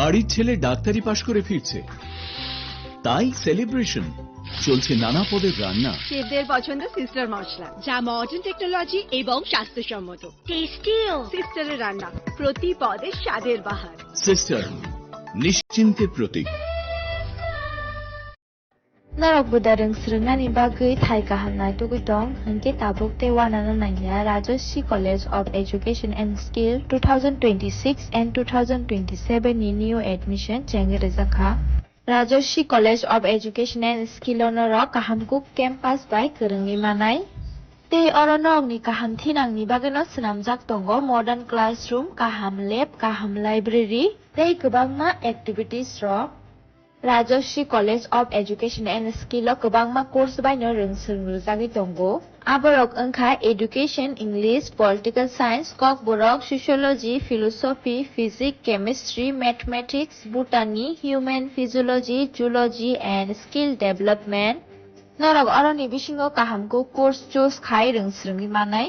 বাড়ির ছেলে ডাক্তারি পাশ করে ফিরছে, তাই সেলিব্রেশন। চলছে নানা পদের রান্না। শেফদের পছন্দ সিস্টার মশলা, যা মডার্ন টেকনোলজি এবং স্বাস্থ্যসম্মত। টেস্টিও সিস্টারের রান্না, প্রতি পদে স্বাদের বাহার। Sister, নিশ্চিন্তের Pratik. Narok budareng serengani bagui thai kahanai tugutong hengke tabuk te wanana nanya Rajashri College of Education and Skill 2026 and 2027 ni new admission jengir zakha Rajashri College of Education and Skill onoro kahamkuk campus by kerengi manai te oronok ni kaham thinang ni bageno senamjak tongo modern classroom kaham lab kaham library te kebangma activities ro Rajashri College of Education and Skill o kebangma course baino rongsrungjagi tongo aborok engkha education English political science kok borok sociology philosophy physics chemistry mathematics botany human physiology zoology and skill development norok oroni bisingo kahamko course choose khai rongsrungi manai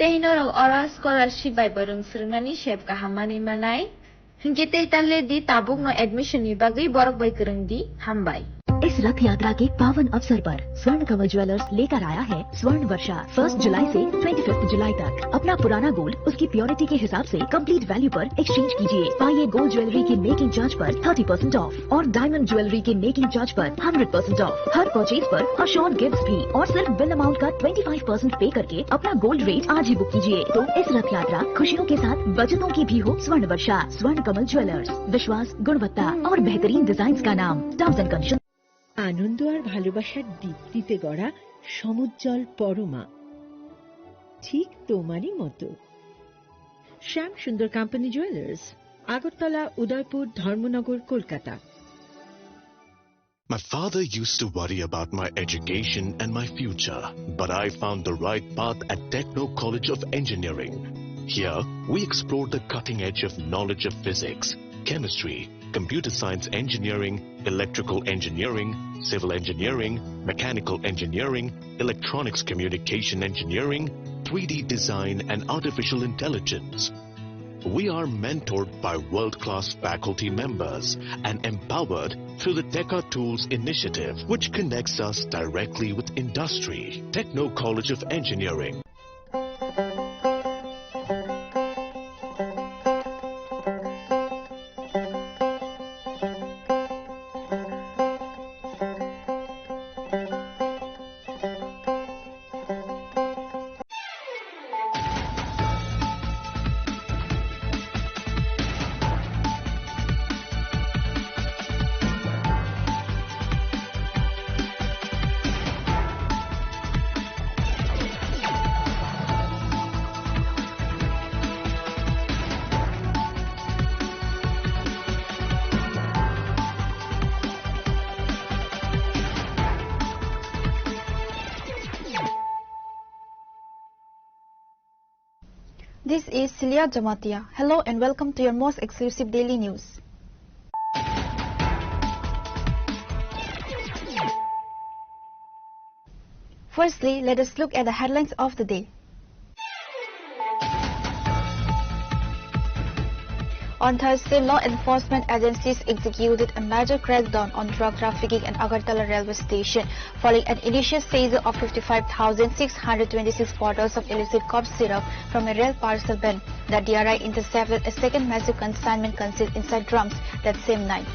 tei norok ora scholarship bai rongsrungani shep kahamani manai Hingkite talle di tabuk no admission ni bagai borok bai kereng di hambai. इस रथ यात्रा के पावन अवसर पर स्वर्ण कमल jewellers लेकर आया है स्वर्ण वर्षा 1 जुलाई से 25 जुलाई तक। अपना पुराना गोल्ड उसकी प्योरिटी के हिसाब से कंप्लीट वैल्यू पर एक्सचेंज कीजिए। पाइए गोल्ड ज्वेलरी की मेकिंग चार्ज पर 30% ऑफ और डायमंड ज्वेलरी के मेकिंग चार्ज पर 100% ऑफ। हर परचेज पर अशोर्ड गिफ्ट्स भी और सिर्फ बिल अमाउंट का 25% पे करके अपना गोल्ड रेट आज ही बुक कीजिए। तो इस रथ यात्रा खुशियों के साथ बचतों की भी हो। स्वर्ण वर्षा स्वर्ण कमल ज्वेलर्स, विश्वास, गुणवत्ता और बेहतरीन डिजाइन का नाम। Terms and conditions. আনন্দ আর ভালোবাসার দীপ্তিতে গড়া সমুজ্জ্বল পরমা, ঠিক তোমারই মতো। শ্যাম সুন্দর company jewellers, Agartala, Udaipur, Dharmanagar, Kolkata. My father used to worry about my education and my future, but I found the right path at Techno College of Engineering. Here, we explored the cutting edge of knowledge of physics, chemistry, computer science engineering, electrical engineering, civil engineering, mechanical engineering, electronics communication engineering, 3D design and artificial intelligence. We are mentored by world-class faculty members and empowered through the Teka Tools initiative, which connects us directly with industry. Techno College of Engineering. This is Celia Jamatia. Hello and welcome to your most exclusive daily news. Firstly, let us look at the headlines of the day. On Thursday, law enforcement agencies executed a major crackdown on drug trafficking at Agartala railway station, following an initial seizure of 55,626 bottles of illicit cough syrup from a rail parcel bin. The DRI intercepted a second massive consignment concealed inside drums that same night.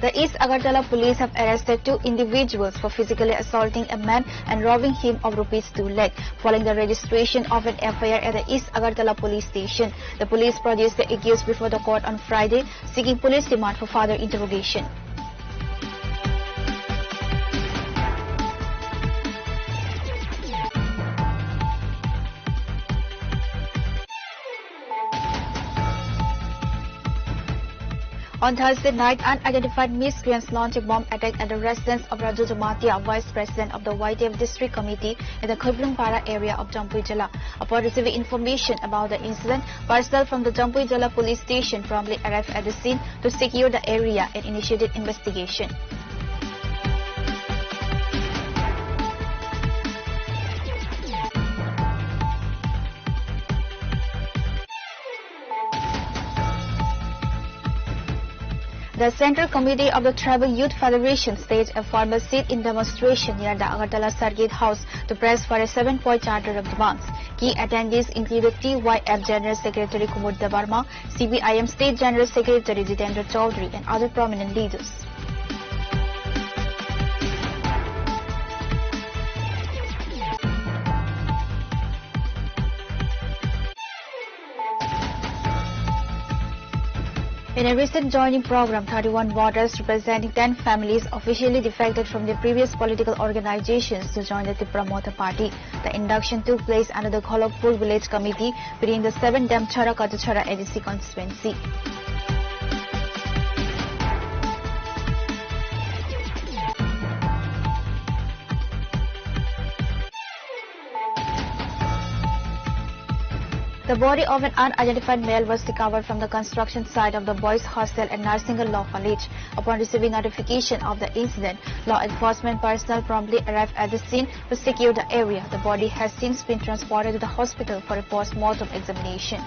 The East Agartala police have arrested 2 individuals for physically assaulting a man and robbing him of ₹2 lakh, following the registration of an FIR at the East Agartala police station. The police produced the accused before the court on Friday, seeking police remand for further interrogation. On Thursday night, unidentified miscreants launched a bomb attack at the residence of Raju Jamatia, Vice President of the YTF District Committee in the Khulblungpara area of Jampui Jilla. Upon receiving information about the incident, personnel from the Jampui Jilla police station promptly arrived at the scene to secure the area and initiated investigation. The Central Committee of the Tribal Youth Federation staged a formal sit-in demonstration near the Agartala Circuit House to press for a 7-point charter of demands. Key attendees included TYF General Secretary Kumar Devarma, CPIM State General Secretary Jitendra Chaudhary and other prominent leaders. In a recent joining program, 31 voters representing 10 families officially defected from their previous political organizations to join the Tipra party. The induction took place under the Kholokpur village committee within the 7 Damchara Katachara ADC constituency. The body of an unidentified male was recovered from the construction site of the boys' hostel at Narsinghal Law College. Upon receiving notification of the incident, law enforcement personnel promptly arrived at the scene to secure the area. The body has since been transported to the hospital for a post-mortem examination.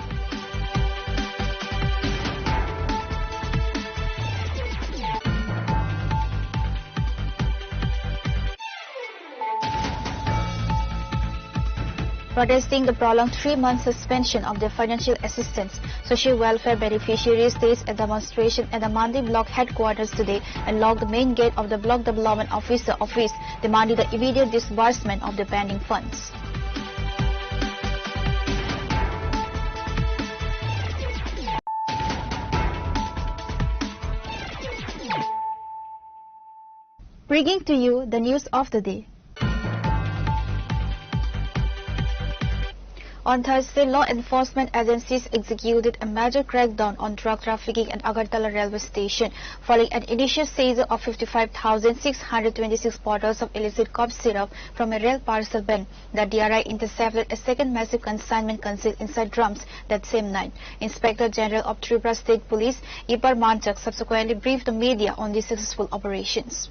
Protesting the prolonged 3-month suspension of their financial assistance, social welfare beneficiaries staged a demonstration at the Mandi block headquarters today and locked the main gate of the block development officer office, demanding the immediate disbursement of the pending funds. Bringing to you the news of the day. On Thursday, law enforcement agencies executed a major crackdown on drug trafficking at Agartala railway station, following an initial seizure of 55,626 bottles of illicit cough syrup from a rail parcel bin. The DRI intercepted a second massive consignment concealed inside drums that same night. Inspector General of Tripura State Police, Ipar Manchak, subsequently briefed the media on these successful operations.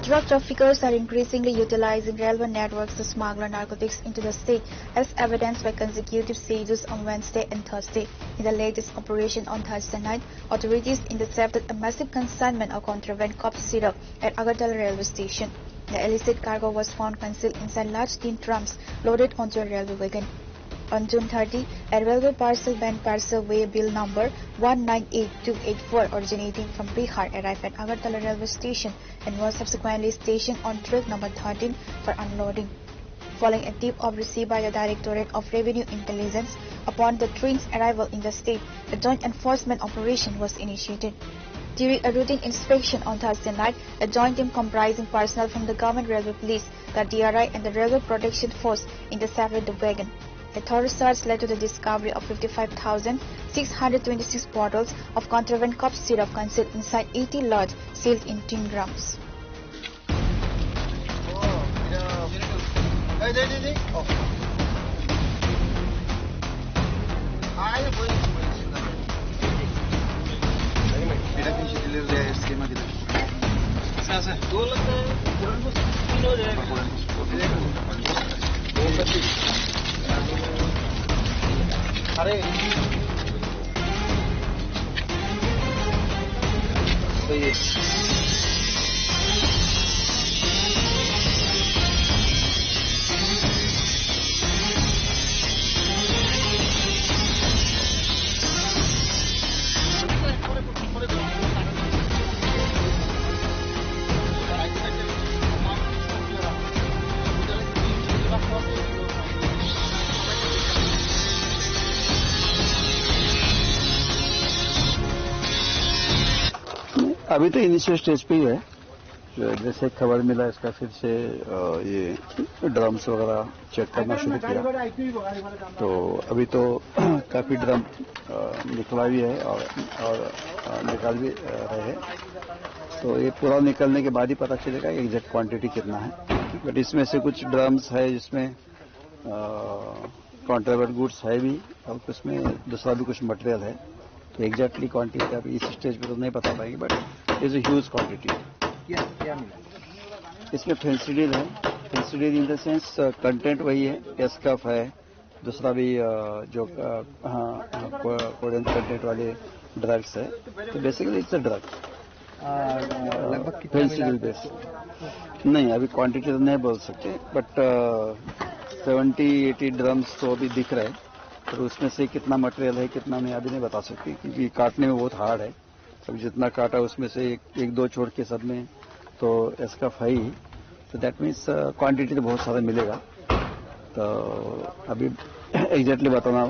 Drug traffickers are increasingly utilizing railway networks to smuggle narcotics into the state, as evidenced by consecutive seizures on Wednesday and Thursday. In the latest operation on Thursday night, authorities intercepted a massive consignment of contraband cough syrup at Agartala railway station. The illicit cargo was found concealed inside large tin drums loaded onto a railway wagon. On June 30, a railway parcel van parcel way bill number 198284 originating from Bihar arrived at Agartala railway station and was subsequently stationed on track number 13 for unloading. Following a tip of received by the Directorate of Revenue Intelligence, upon the train's arrival in the state, a joint enforcement operation was initiated. During a routine inspection on Thursday night, a joint team comprising personnel from the Government Railway Police, the DRI and the Railway Protection Force intercepted the wagon. A thorough search led to the discovery of 55,626 bottles of contraband cough syrup concealed inside 80 lots sealed in tin drums. अभी तो initial stage पे ही है। जैसे खबर मिला इसका फिर से ये ड्रम्स वगैरह चेक करना शुरू किया, तो अभी तो काफी ड्रम निकला भी है और निकाल भी रहे हैं। तो ये पूरा निकलने के बाद ही पता चलेगा एग्जैक्ट क्वांटिटी कितना है। बट इसमें से कुछ ड्रम्स है जिसमें कॉन्ट्राबैंड गुड्स है भी और उसमें दूसरा भी कुछ मटेरियल है। तो एग्जैक्टली क्वांटिटी अभी इस स्टेज पे तो नहीं बता पाएंगे, but is a huge quantity. क्या मिला इसमें? फेंसिडिल है। फेंसिडिल इन द सेंस कंटेंट वही है, एस्कफ है, दूसरा भी जो कोडेन कंटेंट वाले ड्रग्स है। तो बेसिकली इट्स अ ड्रग। लगभग फेंसिडिल बेस नहीं, अभी क्वांटिटी तो नहीं बोल सकते, बट 70-80 ड्रम्स तो अभी दिख रहे हैं। पर उसमें से कितना मटेरियल है कितना नहीं अभी नहीं बता सकती, क्योंकि काटने में बहुत हार्ड है। अब जितना काटा उसमें से एक दो छोड़ के सब में तो इसका है ही। तो दैट मीन्स क्वांटिटी तो बहुत सारा मिलेगा। तो अभी एग्जैक्टली बताना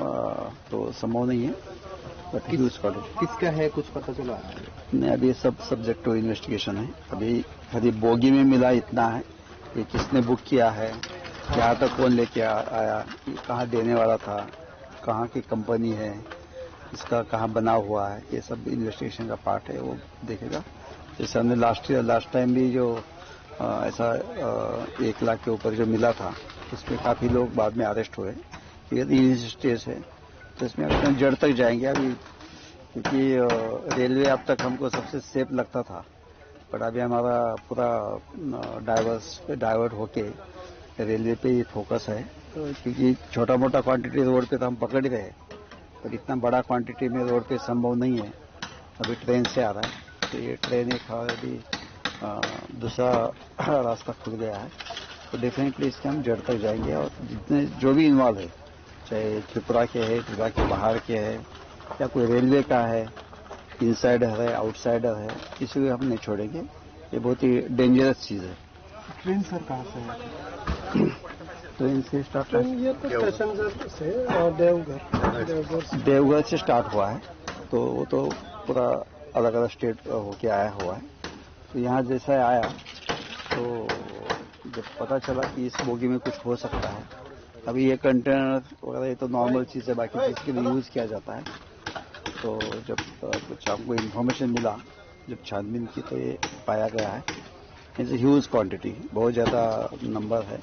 तो संभव नहीं है, बट ह्यूज क्वांटिटी। किसका है कुछ पता चला? नहीं, अभी ये सब सब्जेक्ट टू इन्वेस्टिगेशन है। अभी बोगी में मिला इतना है, ये किसने बुक किया है, यहाँ तक कौन लेके आया, कहाँ देने वाला था, कहाँ की कंपनी है, इसका कहाँ बना हुआ है, ये सब इन्वेस्टिगेशन का पार्ट है, वो देखेगा। जैसे हमने लास्ट टाइम भी जो ऐसा 1 लाख के ऊपर जो मिला था, इसमें काफी लोग बाद में अरेस्ट हुए। ये इनिशियल स्टेज है, तो इसमें अभी जड़ तक जाएंगे अभी, क्योंकि रेलवे अब तक हमको सबसे सेफ लगता था, पर अभी हमारा पूरा डाइवर्ट होके रेलवे पे ही फोकस है। तो क्योंकि छोटा मोटा क्वांटिटी रोड पे तो हम पकड़ ही रहे, पर इतना बड़ा क्वांटिटी में रोड पे संभव नहीं है। अभी ट्रेन से आ रहा है, तो ये ट्रेन एक अभी दूसरा रास्ता खुल गया है। तो डेफिनेटली इसके हम जड़ तक जाएंगे, और जितने जो भी इन्वॉल्व है, चाहे त्रिपुरा के है, त्रिपुरा के बाहर के है, या कोई रेलवे का है, इनसाइडर है, आउटसाइडर है, किसी को हम नहीं छोड़ेंगे। ये बहुत ही डेंजरस चीज है। ट्रेन सर कहाँ से है? ट्रेन से स्टार्ट ये तो पैसेंजर से और देवघर से स्टार्ट हुआ है, तो वो तो पूरा अलग अलग स्टेट होके आया हुआ है। तो यहाँ जैसा आया, तो जब पता चला कि इस बोगी में कुछ हो सकता है, अभी ये कंटेनर वगैरह ये तो नॉर्मल चीज़ है, बाकी चीज़ के लिए यूज़ किया जाता है। तो जब कुछ हमको इन्फॉर्मेशन मिला, जब छानबीन की, तो ये पाया गया है इट्स ए ह्यूज क्वांटिटी, बहुत ज़्यादा नंबर है।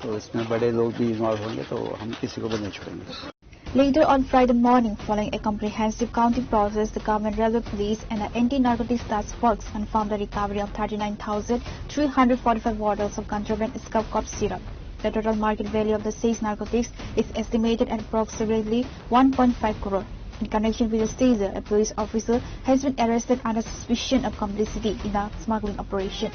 तो इसमें बड़े लोग भी इन्वॉल्व होंगे, तो हम किसी को भी नहीं छोड़ेंगे। Later on Friday morning, following a comprehensive counting process, the Government Railway Police and the Anti-Narcotics Task Force confirmed the recovery of 39,345 bottles of contraband scrub cough syrup. The total market value of the seized narcotics is estimated at approximately 1.5 crore. In connection with the seizure, a police officer has been arrested under suspicion of complicity in the smuggling operation.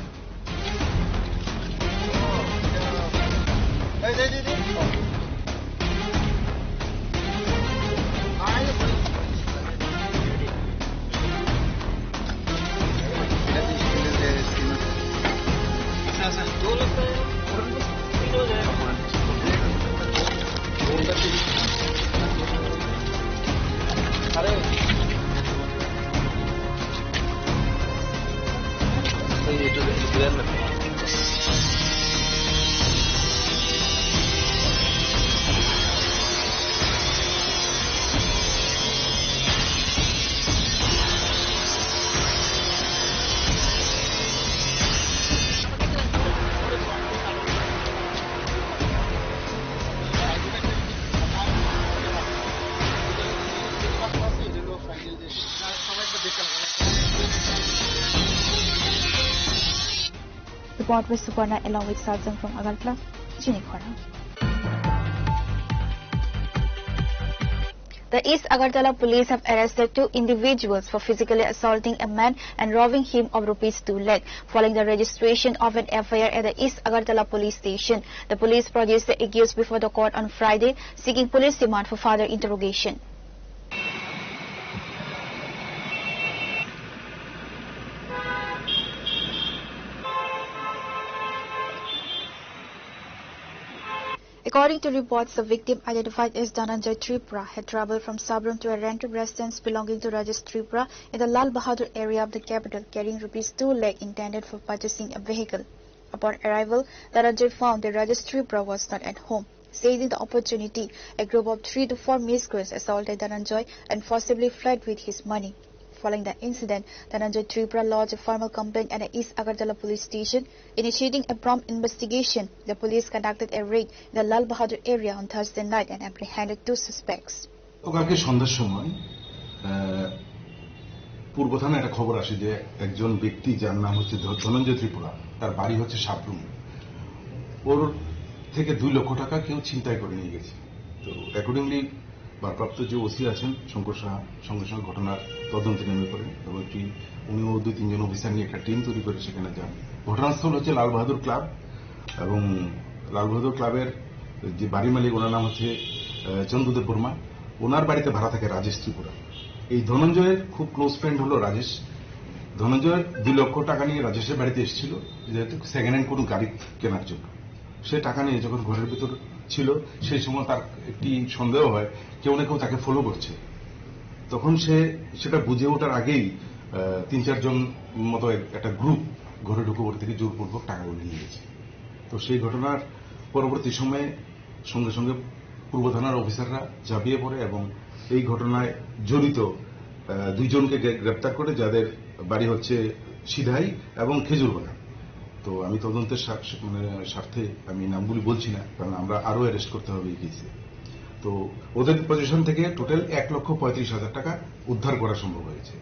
Report with Suparna along with Sarjan from Agartala, Chinikhora. The East Agartala police have arrested 2 individuals for physically assaulting a man and robbing him of ₹2 lakh following the registration of an FIR at the East Agartala police station. The police produced the accused before the court on Friday, seeking police demand for further interrogation. According to reports, the victim, identified as Dhananjay Tripura, had travelled from Sabrum to a rented residence belonging to Rajesh Tripura in the Lal Bahadur area of the capital, carrying ₹2 lakh intended for purchasing a vehicle. Upon arrival, Dhananjay found that Rajesh Tripura was not at home. Seizing the opportunity, a group of 3 to 4 miscreants assaulted Dhananjay and forcibly fled with his money. Following the incident, Dhananjay Tripura lodged a formal complaint at the East Agartala police station. Initiating a prompt investigation, the police conducted a raid in the Lal Bahadur area on Thursday night and apprehended 2 suspects. কালকে সন্ধ্যার সময় পূর্ব থানায় একটা খবর আসে যে একজন ব্যক্তি যার নাম হচ্ছে ধনঞ্জয় ত্রিপুরা, তার বাড়ি হচ্ছে সাবরুম, ওর থেকে 2 লক্ষ টাকা কেউ ছিনতাই করে নিয়ে গেছে। তো অ্যাকর্ডিংলি ভারপ্রাপ্ত যে ওসি আছেন শঙ্কর সাহা সঙ্গে সঙ্গে ঘটনার তদন্তে নেমে পড়েন এবং উনিও 2-3 জন অফিসার নিয়ে একটা টিম তৈরি করে সেখানে যান। ঘটনাস্থল হচ্ছে লাল বাহাদুর ক্লাব এবং লাল বাহাদুর ক্লাবের যে বাড়ি মালিক ওনার নাম হচ্ছে চন্দ্রদেব বর্মা। ওনার বাড়িতে ভাড়া থাকে রাজেশ ত্রিপুরা। এই ধনঞ্জয়ের খুব ক্লোজ ফ্রেন্ড হলো রাজেশ। ধনঞ্জয়ের 2 লক্ষ টাকা নিয়ে রাজেশের বাড়িতে এসেছিল যেহেতু সেকেন্ড হ্যান্ড কোনো গাড়ি কেনার জন্য। সে টাকা নিয়ে যখন ঘরের ভিতর ছিল সেই সময় তার একটি সন্দেহ হয় কেউ না কেউ তাকে ফলো করছে। তখন সে সেটা বুঝে ওঠার আগেই 3-4 জন মতো একটা গ্রুপ ঘরে ঢুকে ওর থেকে জোরপূর্বক টাকাগুলো নিয়ে গেছে। তো সেই ঘটনার পরবর্তী সময়ে সঙ্গে সঙ্গে পূর্ব থানার অফিসাররা ঝাঁপিয়ে পড়ে এবং এই ঘটনায় জড়িত 2 জনকে গ্রেপ্তার করে, যাদের বাড়ি হচ্ছে সিধাই এবং খেজুরবাগান। তো আমি তদন্তের স্বার্থে আমি নামগুলি বলছি না, কারণ আমরা আরো অ্যারেস্ট করতে হবে এই কেসে। তো ওদের পজিশন থেকে টোটাল 1,35,000 টাকা উদ্ধার করা সম্ভব হয়েছে।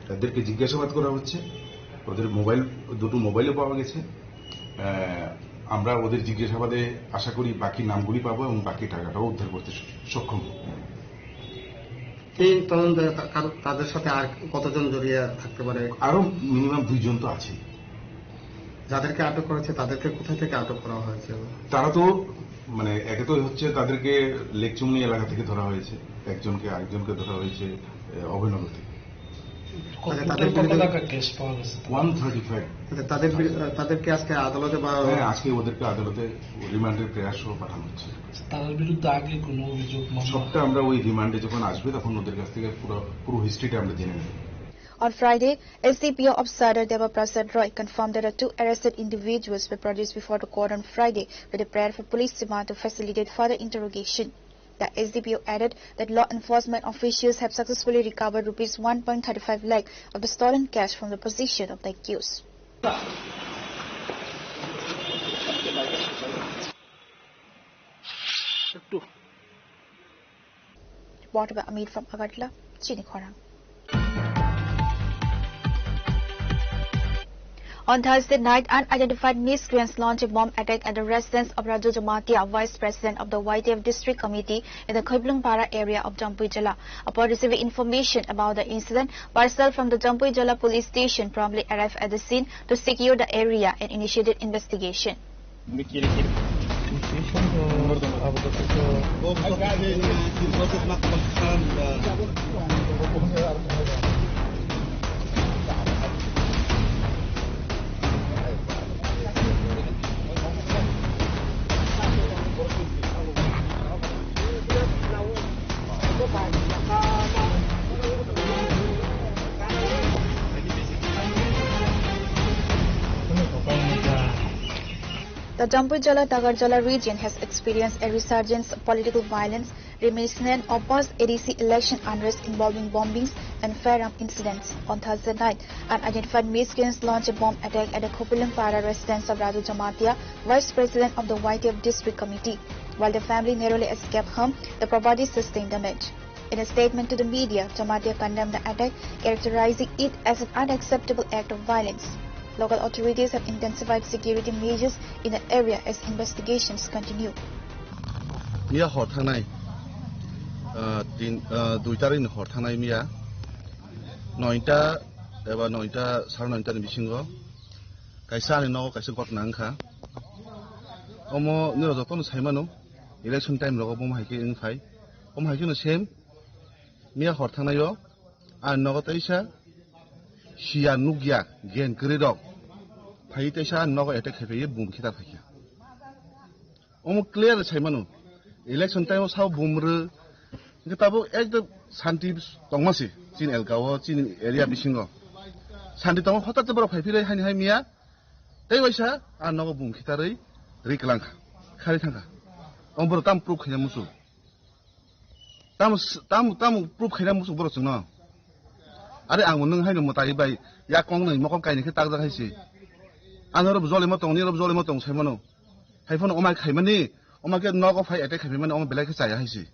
তাদেরকে জিজ্ঞাসাবাদ করা হচ্ছে, ওদের দুটো মোবাইলও পাওয়া গেছে। আমরা ওদের জিজ্ঞাসাবাদে আশা করি বাকি নামগুলি পাবো এবং বাকি টাকাটাও উদ্ধার করতে সক্ষম হব। এই তদন্তে তাদের সাথে আর কতজন জড়িয়ে থাকতে পারে? আরো মিনিমাম 2 জন তো আছে। যাদেরকে আটক করেছে তাদেরকে কোথা থেকে আটক করা হয়েছে? তারা তো একে তো হচ্ছে তাদেরকে লেকচুমনি এলাকা থেকে ধরা হয়েছে, আরেকজনকে ধরা হয়েছে অভয়নগর থেকে। তাদেরকে আজকে আদালতে আজকে ওদেরকে আদালতে রিমান্ডের প্রেয়ার সহ পাঠানো হচ্ছে। তাদের বিরুদ্ধে আগে কোনো অভিযোগ? সবটা আমরা ওই রিমান্ডে যখন আসবে তখন ওদের কাছ থেকে পুরো হিস্ট্রিটা আমরা জেনে নেব। On Friday, SDPO of Sadar Deva Prasad Roy confirmed that the 2 arrested individuals were produced before the court on Friday with a prayer for police demand to facilitate further interrogation. The SDPO added that law enforcement officials have successfully recovered ₹1.35 lakh of the stolen cash from the possession of the accused. Reported by Amir from Agartala, Chinikhora. On Thursday night, unidentified miscreants launched a bomb attack at the residence of Raju Jamatia, Vice President of the YTF District Committee in the Khoiblungpara area of Jampui Jala. Upon receiving information about the incident, personnel from the Jampui Jala police station promptly arrived at the scene to secure the area and initiated investigation. The Jampui Jala-Tagarjala region has experienced a resurgence of political violence reminiscent of post-ADC election unrest involving bombings and firearm incidents. On Thursday night, unidentified miscreants launched a bomb attack at the Khoiblungpara residence of Raju Jamatia, Vice President of the YTF District Committee. While the family narrowly escaped harm, the property sustained damage. In a statement to the media, Jamatia condemned the attack, characterizing it as an unacceptable act of violence. Local authorities have intensified security measures in the area as investigations continue. Mia hortanai, duitarin hortanai mia, nointa, eba nointa, sar nointa ni bisingo, kaisa ni no, kaisa got nangka. Omo niro dokon saimano, election time logo bom haiki infai, bom haiki no same, mia hortanai yo, an nogo taisa, Shia Nugya, Gen Gridok, Paitasha, Nogo attack heavy boom kita. Almost clear the Simonu, election time sao bumru kita bu ekdom santi tongmasi chin elgao chin area bisingo santi tong hotat te borok phaipire haini hai mia tei waisa an nogo bum khitarei riklang khari thangka ombor tam proof khina musu tam proof khina musu borok chungno are ang nung haino motai bai ya kong nei mokong kai ni khe tak jak haisi anoro bjole mo tong ni ro bjole mo tong saimono haifon omai khaimani omai ke nogo phai attack khaimani omai belai khe chaya haisi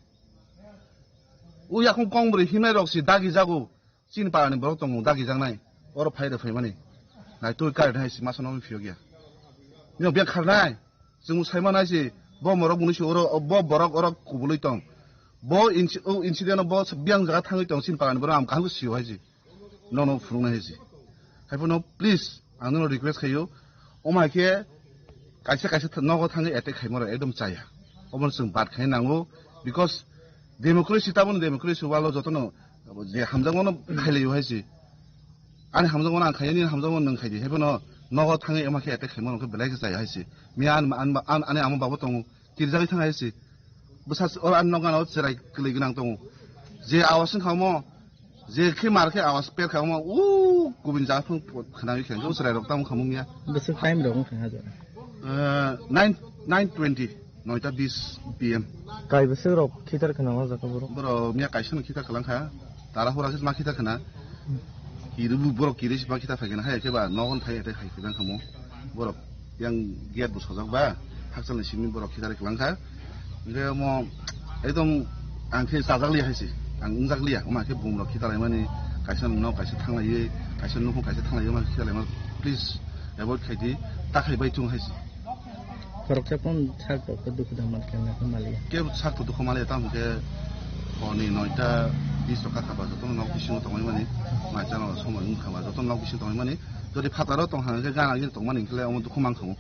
u ya kong kong bri himai rok si dagi jago chin pa ni borok tong dagi jangnai oro phai re phaimani nai tu kar haisi masono phiogia ni biak kharnai jung saimana si bo morok buni si oro bo borok oro kubului tong bo incident bo biang jaga thangui tong chin pa ni borok am kahgu si haisi no phurung haisi haifon please ano request khayo omai ke kaisa nogo thangi attack khaimoro ekdom chaya omon sung bat khai nango because democracy tabon democracy walo jotono je hamjangono khaileyo haisi ani hamjangono an khayani hamjangono nang khaidi hebono nogo thangi ema ke attack khaimoro ke belai ke chaya haisi mian ani amon babo tong tirjagi thang haisi busas or an nongano cherai klei gnang tong je awasin khamo je ke marke awas per khamo gubin ja phung khanawi khen jo cherai rok tam khamo mia বেশি time রং ফেঙ্গা যায় 9:20 9:20 PM কাই বসে rock খিতার খানা মাজা কবর bro mia kaisa kita kalangkha tara hora ke ma kita khana kiru bro kiris ba kita phagena hai ke ba nogon phai ate khai khibang khamo bro yang giat bu sojak ba hakchal ni simi bro kita kalangkha nge mo ekdom angke sajak li haisi ang ungjak li ma ke bum ro kita lai mani kaisa nungnaw kaisa thanglai kaisa nuhu kaisa thanglai ma kita lai ma please avoid khaidi ta khai bai chung haisi খরচা কোন থাকতো দুঃখ দামাত কেন মালিয়া কে সাকতো দুঃখ মালিয়া তাম কে হনি 9টা 20 টাকা খাবা যত নক বিসিং তমাই মানি মাইজানো সময় খাবা যত নক বিসিং তমাই মানি যদি ফাতারো তং হাঙ্গে গানা গিন তং মানি খেলে অম দুঃখ মাং খামু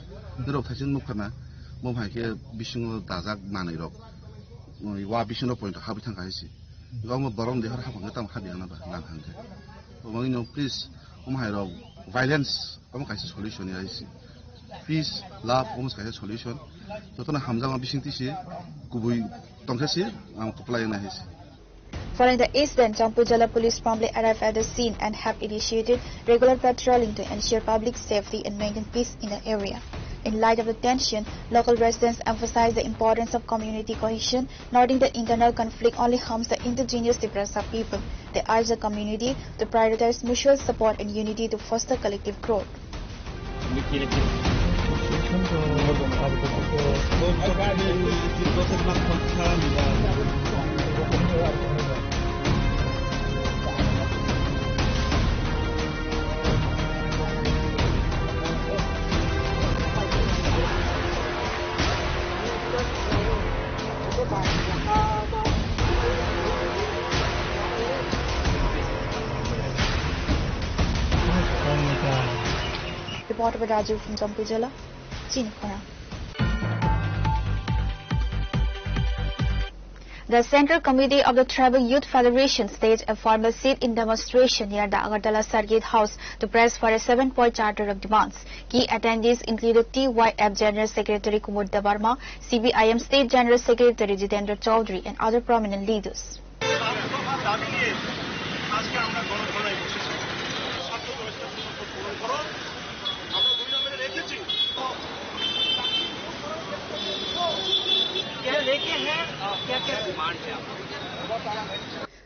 দরো থাইसिन মুখना মো ভাইকে বিসিং দাজাক মাनै রক ওয়া বিসিং পয়েন্ट হাবি थांगा हाइसि गावमो बरम देहर हाबंगे ताम हाबियाना बा नां हांगे ओमनो प्लीज ओम हाइरो भाइलेंस ओम काइसे सल्युशन हाइसि peace love almost kaisa solution jotona hamjama bisingtisi kubui tongkhasi am kuplai na his Following the incident, Champujala police promptly arrived at the scene and have initiated regular patrolling to ensure public safety and maintain peace in the area. In light of the tension, local residents emphasize the importance of community cohesion, noting that internal conflict only harms the indigenous Tiprasa people. They urge the community to prioritize mutual support and unity to foster collective growth. Reporter by Raju from Champujala, Chinapura. The Central Committee of the Tribal Youth Federation staged a formal sit-in demonstration near the Agartala Circuit House to press for a 7-point charter of demands. Key attendees included TYF General Secretary Kumud Debarma, CPIM State General Secretary Jitendra Chaudhary and other prominent leaders.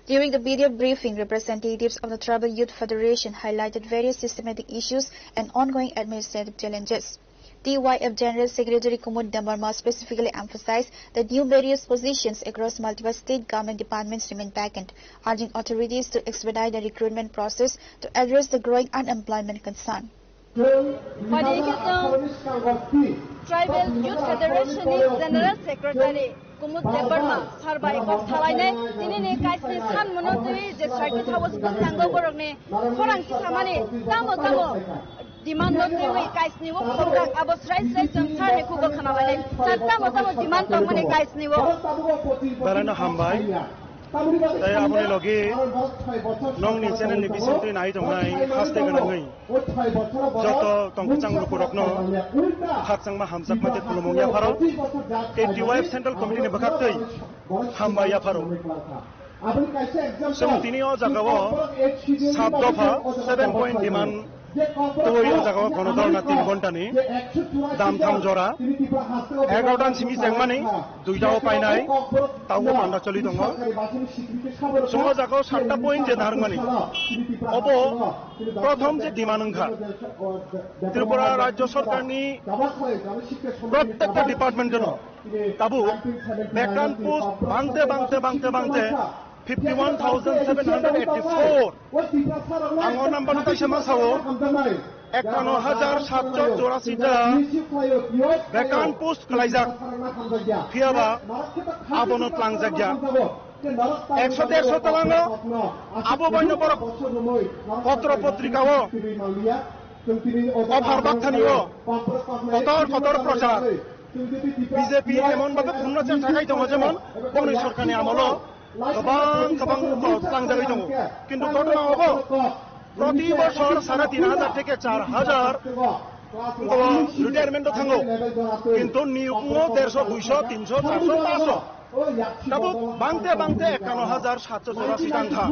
During the video briefing, representatives of the Tribal Youth Federation highlighted various systematic issues and ongoing administrative challenges. TYF General Secretary Kumud Debarma specifically emphasized that new various positions across multiple state government departments remain vacant, urging authorities to expedite the recruitment process to address the growing unemployment concern. Tribal Youth Federation General Secretary Kumud Debarma Sarba Ekok Thalaine Tinini Kaisni San Monotri the Circuit House Kusango Borogni Korang Kisamani Tamo demand Notri Kaisni Wo Korang Abosrai Sesam Sarne Kugo Kanawale Tamo demand Tomani Kaisni Wo Barana Hambai তাই আপনি লগে নংনি চ্যানেলनि बिसिंथि नाय दंनाय हास्ते गोनाङै जत तंगचां रुकुरकनो हाकचांमा हामजाकमाते खुलुमंया pharaoh टिवाइफ central कमिटिनि बखातै हामबाया pharaoh जों दिनै अ जागाव सात दफा 7 point demand तोय अ जागाव गणधरना 3 घंटानि दाम थाम जरा 11टान सिमि जेंमानि दुइटाव पाइनाय तावो मान्दा चलि दङ जों अ जागाव 7टा पॉइंट जे धारमानि अब प्रथम जे डिमांड ओंखा त्रिपुरा राज्य सरकारनि प्रत्येकटा डिपार्टमेंट जन ताबु वेकेंट पोस्ट बांते 51,784 आंगो नम्बर ताइसे मासावो 51,784 टा vacant post खलाइजाक फियाबा आबोनो tlangjakya 100-150 talango abo baino borok पत्र पत्रिकाओ अफार बाक्थानिओ कतर प्रचार बीजेपी एमन भाबे खुन्नोचेर थाखाय दङ जेमन गंनि सरकारनि आमलो गोबां tlangjakयै दङ किन्तु घटना हबो प्रति बछर 3,500 থেকে 4,000 रिटायरमेंट थांगो किन्तु नियोगो 150, 200, 300, 400, 500 दाबो बांते 51,784 टांखा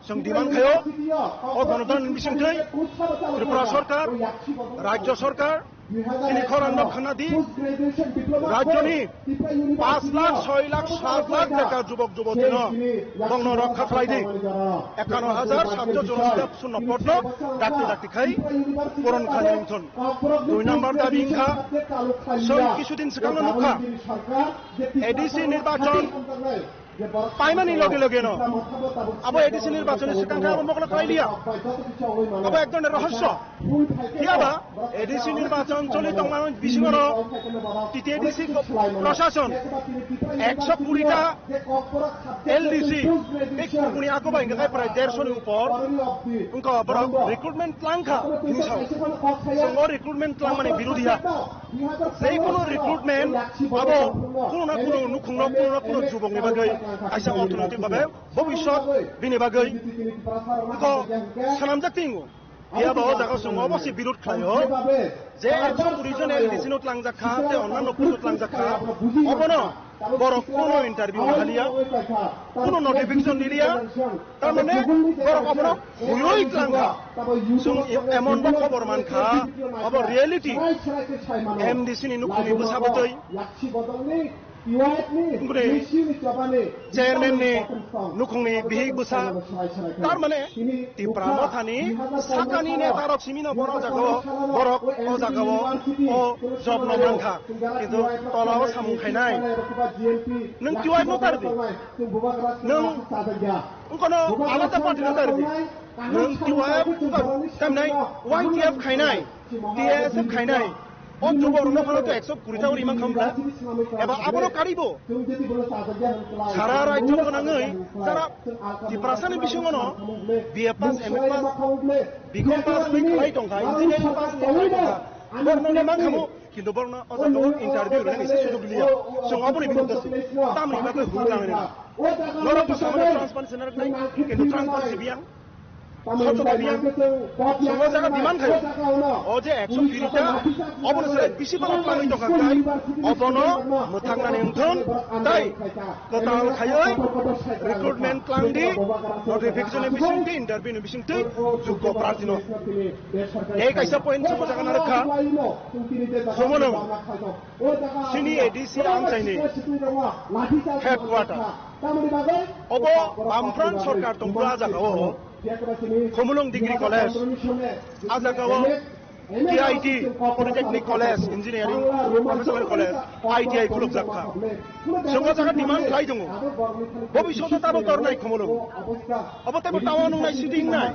जों डिमांड खायो अ गणतन्त्र बिसिंथै त्रिपुरा सरकार राज्य सरकार তিনি খরান্দ খানাদি রাজ্যনি 5 লাখ 6 লাখ 7 লাখ টাকা যুবক যুবতী বংন রক্ষা খাইদি 51,784 পদ্ম ডাক্তি খাই পূরণ খালি নিথন 2 নম্বর দাবি ইনখা সব কিছুদিন সিকানো নুখা এডিসি নির্বাচন পাইমানি লগে লগে ন अब एडिसी निर्वाचन सिकांखा अब मकल खाइलिया अब एकदम रहस्य कियाबा एडिसी निर्वाचन चलि दंमान बिसिङर टिटिएडिसी प्रशासन 120 टा एलडीसी बेखुनि आको बाइंगाय प्राय 150 नि ऊपर उनका बड़ा रिक्रुटमेंट tlangखा हिसाब संग रिक्रुटमेंट tlang माने विरोधिया नै कोनो रिक्रुटमेंट अब कोनो ना कोनो नुखुंनो कोनो जुबकनि बागै आइसा अर्थनैतिक भाबे भबिष्यत बिनि बागै को सानामजाक तिंगो या बाव जागा सम अवश्य विरोध खायो जे 120 जन एलडीसी नो tlangjakha ते अन्नान्य पुरो tlangjakha अबनो बरक कोनो इंटरव्यू हालिया कोनो नोटिफिकेशन दिलिया तार माने बरक अबनो हुयोई tlangखा जों एमन बा खबर मानखा अब रियलिटी एमडीसी नि नुखुनि बसाबतै चेयरमैन ने नुखुंनि बिहि बुसा तार माने तिप्रा मथानि साकानि नेतार सिमिनो बर जागाव बरक अ जागाव अ जब न मानखा किन्तु तलाव सामु खायनाय नों किवाय नतारदि नों उनकोनो आलादा पार्टी नतारदि नों किवाय तामनाय वाइटीएफ खायनाय टीएसएफ खायनाय অক্টোবরनो फलो तो 120 टा इमान खामब्ला एबा आबनो कारिबो सारा राज्य गोनाङै सारा दिप्रासानि बिसिङनो बीए पास एमए पास बिकम पास नि खालाय दंखा इंजिनियारिं पास नि खालाय दंखा बरनो मान खामो किन्तु बरनो अजागो इंटरव्यू रने एसे सुजुग लिया जों आबनि बिरोधसि तामनि बागै हुलाङै नरो तो सामने ट्रांसपेरेंसी नरनाय किन्तु ट्रांसपेरेंसी बियां समझ जागा डिमांड खायो अजे 120 टा अबनो सरे बिसिबां tlangै दंखाय अबनो मोथांनानै ओंथोन ताई कताल खायो रिक्रुटमेंट tlangdi नोटिफिकेशन बिसिंथि इंटरव्यू बिसिंथि जुग प्रार्थिनो ए काइसा पॉइंट समझ जागा नरखा समनो सिनि एडीसी आंचाइनि हेडक्वार्टर अब बामफ्रान सरकार दंब्ला जागाव खुमुलुं डिग्री कॉलेज आजागाव TIT polytechnic college engineering professional college ITI खुलुक जाखा जोंगा जागा डिमांड खाइ दङ भबिष्यत ताबो करनाय खुमुलुं अब ताबो टाउन नाय सिटिं नाय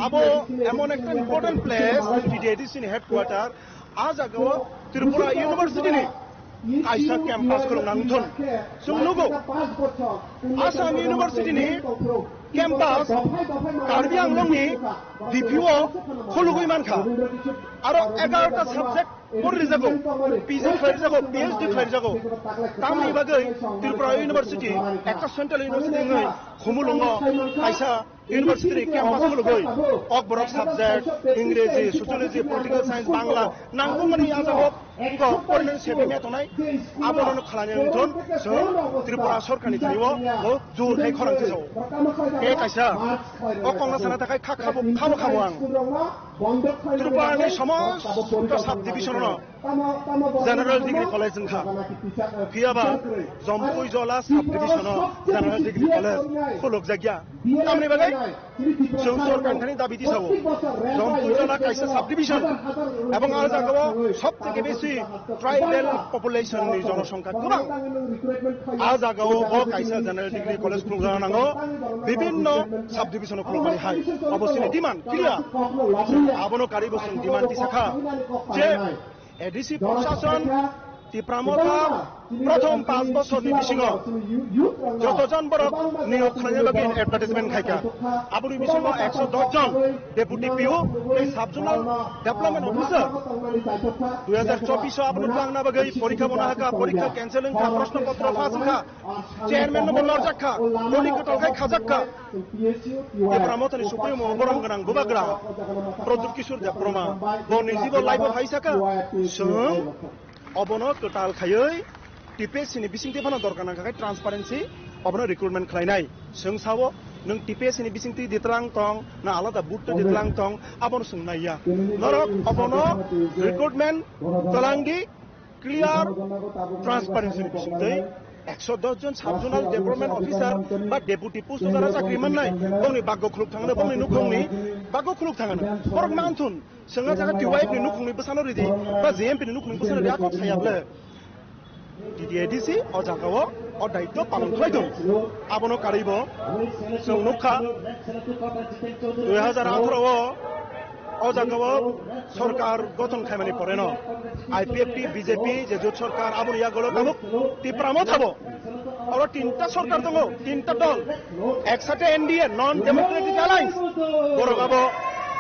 अब एमन एक इम्पोर्टेंट प्लेस टीटीएडीसी हेडक्वार्टर आजागाव त्रिपुरा यूनिवर्सिटी नि आइसा कैंपस खुलुंनांथन जों नुगौ आसाम यूनिवर्सिटी नि कैंपस कार्बी आंलंनि डिपिओ खुलुगै मानखा आरो 11टा सब्जेक्ट পড়ে যাগো পিজি ফের যাগো পিএইচডি ফের যাগো তামনি বাগৈ ত্রিপুরা ইউনিভার্সিটি একটা সেন্ট্রাল ইউনিভার্সিটি নয় খুমুলুঙ্গ কাইসা ইউনিভার্সিটি ক্যাম্পাস মুলুগৈ অকবরক সাবজেক্ট ইংরেজি সোশিয়োলজি পলিটিক্যাল সায়েন্স বাংলা নাंगौ मानि आजाबो फरायनो सेबेमे तनाय आबोनो खालामनो थोन जों त्रिपुरा सरकारनि थायो ओ जुरखाय खरांथि जाव ए काइसा ओ कंग्रेसना थाखाय खाखाबो खाबो आं त्रिपुरानि समस्त साब डिभिजन जनरल डिग्री कलेज जोंखा गैयाबा जम्पुइ जला साब डिभिजन जनरल डिग्री कलेज खुलुक जागिया तामनि बागै जों सरकारनि दाबि दिसावो जम्पुइ जला काइसा साब डिभिजन এবং আর জায়গাও সবথেকে বেশি ট্রাইবেল পপুলেশনनि জনসংখ্যা गोबां আর জায়গাও ও কাইসা জেনারেল ডিগ্রি কলেজ খুলনা নাঙ্গো বিভিন্ন সাব ডিভিশন খুলমানি হাই অবশ্যই ডিমান্ড ক্লিয়ার আবনো কারি বসুন ডিমান্ড দিছাখা যে এডিসি প্রশাসন ত্রিপুরামতা প্রথম 5 বছরनि बिसिङाव যতজন বড় নিয়োগ খালামनो बागै एडभार्टाइजमेन्ट खायका आबुनि बिसिङाव 110 জন डेपुटी पिओ এই সাবজোনাল ডেভেলপমেন্ট অফিসার 2024 आबुनि लांना बागै परीक्षा बनाहाका परीक्षा कैंसिलिंग खा प्रश्नपत्र फासखा चेयरमैन नम्बर जाखा परीक्षा टलखाय खाजाखा ত্রিপুরামতাनि सुप्रीम बरम गोनां बुबाग्रा प्रदुत किशोर देब्रमा बनि जीव लाइफ हाइसाका जों अबनो टोटाल खायै टिपिएससिनि बिसिंथि फाना दरकार नांखाय ट्रान्सपारेन्सि अबनो रिक्रुटमेन्ट खालायनाय जों सावो नों टिपिएससिनि बिसिंथि दितरां दं ना आलादा बुट दितरां दं अबनो सोंनाया नरक अबनो रिक्रुटमेन्ट तलांगि क्लियर ट्रान्सपारेन्सिनि बिसिंथि 110 জন সাবজোনাল ডেভেলপমেন্ট অফিসার বা ডেপুটি পোস্ট যারা চাকরি মাননাय गावनि बागो खुलुक थांनो गावनि नुखुंनि बागो खुलुक थांनो फरक मानथुन जोंहा जागा टिवाइफनि नुखुंनि बसानो रेदि बा जेएमपिनि नुखुंनि बसानो रेदि आखौ थायाब्ला डिडिएडिसि अ जागाव अ दायित्व पालन खालायदों आबनो कारिबो जों नुखा 2018 अ जागाव सरकार गठन खायमानि परेन आईपीएफटी बीजेपी जेजुत सरकार आबुनि यागलो कामुक ত্রিপুরামো थाबो और तीनटा सरकार दङ तीनटा दल एकसाथे एनडीए नन डेमोक्रेटिक अलायन्स बरगाबो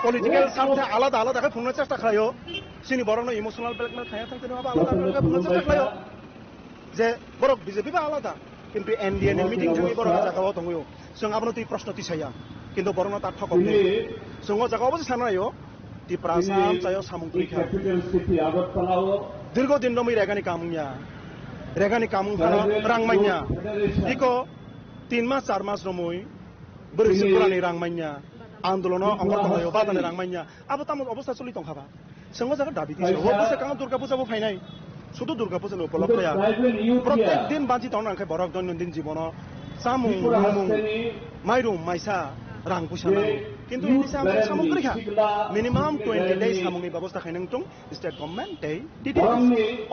पलिटिकल सार्थे आलादा आलादाखै खुंनो चेष्टा खालायो सिनि बरनो इमोशनल ब्लैकमेल खाया थांते नङाबा आलादा आलादा खुंनो चेष्टा खालायो जे बरक बीजेपी बा आलादा किन्तु एनडीए नि मिटिं थांनि बरक जागाव दङयो जों आबनो ती प्रश्न तिसाया किन्तु बरनो ता ठकबनि जों जागावबो सानायो त्रिपुरा साम चायो सामुंख्रिखा दीर्घ दिन नमै रेगानि कामुं फाना रांमाइया इको 3 मास 4 मास रमै बोरैसो पुरानि रांमाइया आन्दोलनाव अंगरतलायाव बादानि रांमाइया आबो ताम अबस्था चलि दंखाबा जों जागा दाबि दिसो बोसे कां दुर्गा पूजाबो फायनाय শুধু दुर्गा पूजानि उपलक्षया प्रत्येक दिन बाजि तावन आंखाय बरक दैनन्दिन जीवन सामुं माइरं माइसा रां पुसाना किन्तु इनि सामुंख्रिखा मिनिमाम 20 days सामुंनि व्यवस्था खायनों स्टेट गभर्नमेन्ट दे दिदि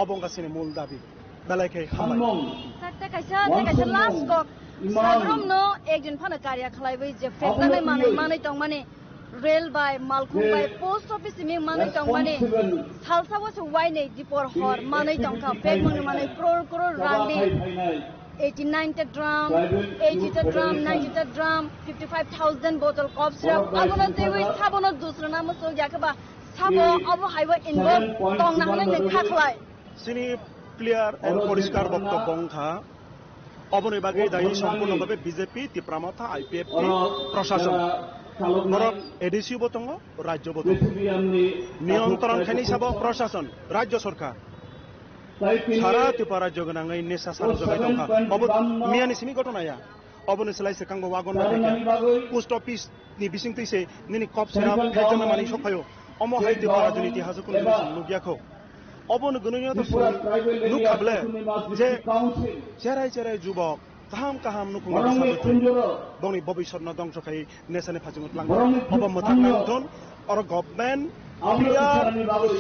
अबंगासिनि मूल दाबि बेलायखै हामाय सारता कायसा लास्ट गक सागरम नो एक दिन फाना कार्य खालायबै जे फेटनानै मानै दं माने रेल बाय मालखुं बाय पोस्ट ऑफिस में मानै दं माने सालसावो सवाइनै दिपर हर मानै दं का बेग माने करोड़ रांनि 89 ड्राम 80 ड्राम 90 ड्राम 55,000 बोतल कफ सिरप अबनो देवै साबनो दूसरा नाम सो याकबा साबो अबो हाइवे इनवॉल्व दं नाहनै लेखा खलाय सिनि क्लियर एंड परिष्कार बक्तव्य अंखा अबनि बागै दायि सम्पूर्णभावे बीजेपी ত্রিপুরামতা आईपीएफटी प्रशासन नरक एडीसी बतंग राज्य बतंग नियंत्रण खानि साब प्रशासन राज्य सरकार सारा त्रिपुरा राज्य गनाङै नेसा सार जगाय दंखा अब मियानि सिमी घटनाया अबनि सलाय सेकांगो वागन नायका पोस्ट ऑफिस नि बिसिंतैसे निनि कप सेराप फेजना मानि सखायो अमो हाय त्रिपुरा राजनीति हाजोखौ नुगियाखौ अबन गनोनिया तो नुखाबले जे जेराय जुबक kaham nukunga sabetu boni भविष्य न दंस खाय नेसने फाजिमुत लांग अब मथाक नांथन और गवर्नमेंट क्लियर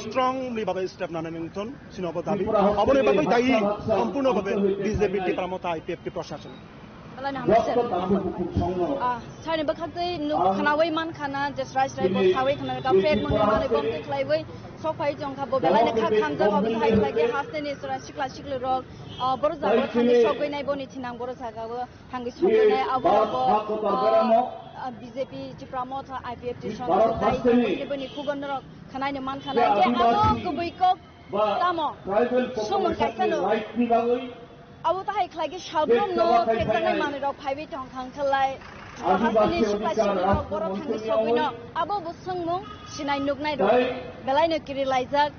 स्ट्रंगली भाबे स्टेप नानै नांथन सिनबो दाबि अबने बागै दायि सम्पूर्ण भाबे बीजेपी ত্রিপুরামতা आईपीएफटी प्रशासन साइने बखातै खानावै मान खाना जसराय बो सावै खाना का फेट मननानै बमते खलायवै सफाई जंखा बबेलायने खा खामजा बबे हाय लागे हासने सरा सिखला सिखले रक बर जागो थांगे सगैनाय बनि थिनां बर जागाबो थांगे सगैनाय आबो बीजेपी ত্রিপুরামতা आईपीएफटी संघ दायि बनि खुगन रक खानायने मान खाना जे आबो गुबैको tamo sumon kaisano abo tahai khlagi shabrom no ketanai mani rok phaibi tong khang khalai hasini supasini rok borok thangni sobino abo busungmung sinai nugnai rok belai no kiri laijak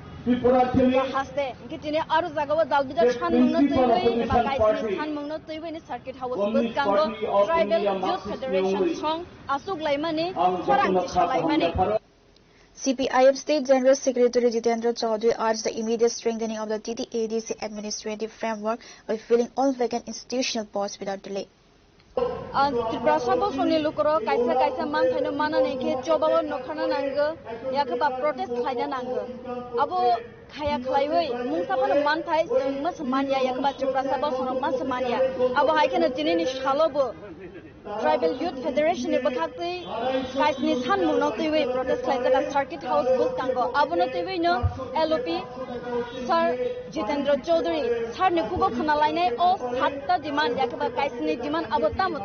haste gitine aru jagao dalbija chan mungno toibai eba kaisini chan mungno toibai ni circuit house bus gango tribal youth federation song asuk laimani khorang chalai CPIM State General Secretary Jitendra Chaudhary urged the immediate strengthening of the TTADC administrative framework by filling all vacant institutional posts without delay. Tripurasabo soni lukoro kaisa man thaino mana neke jobabo nokhana nango yakaba protest khlaina nango abo khaya khlaiwei mungsapan man thai mas mania yakaba tripurasabo sono mas mania abo haikena jinini shalobo Tribal Youth Federation ni bakhakti kaisni san mungno tiwi protest khlaijaka circuit house bus kango abono tiwi no LOP Sir Jitendra Chaudhary sir ni kubo khana lainai o satta demand yakaba kaisni demand abo tamo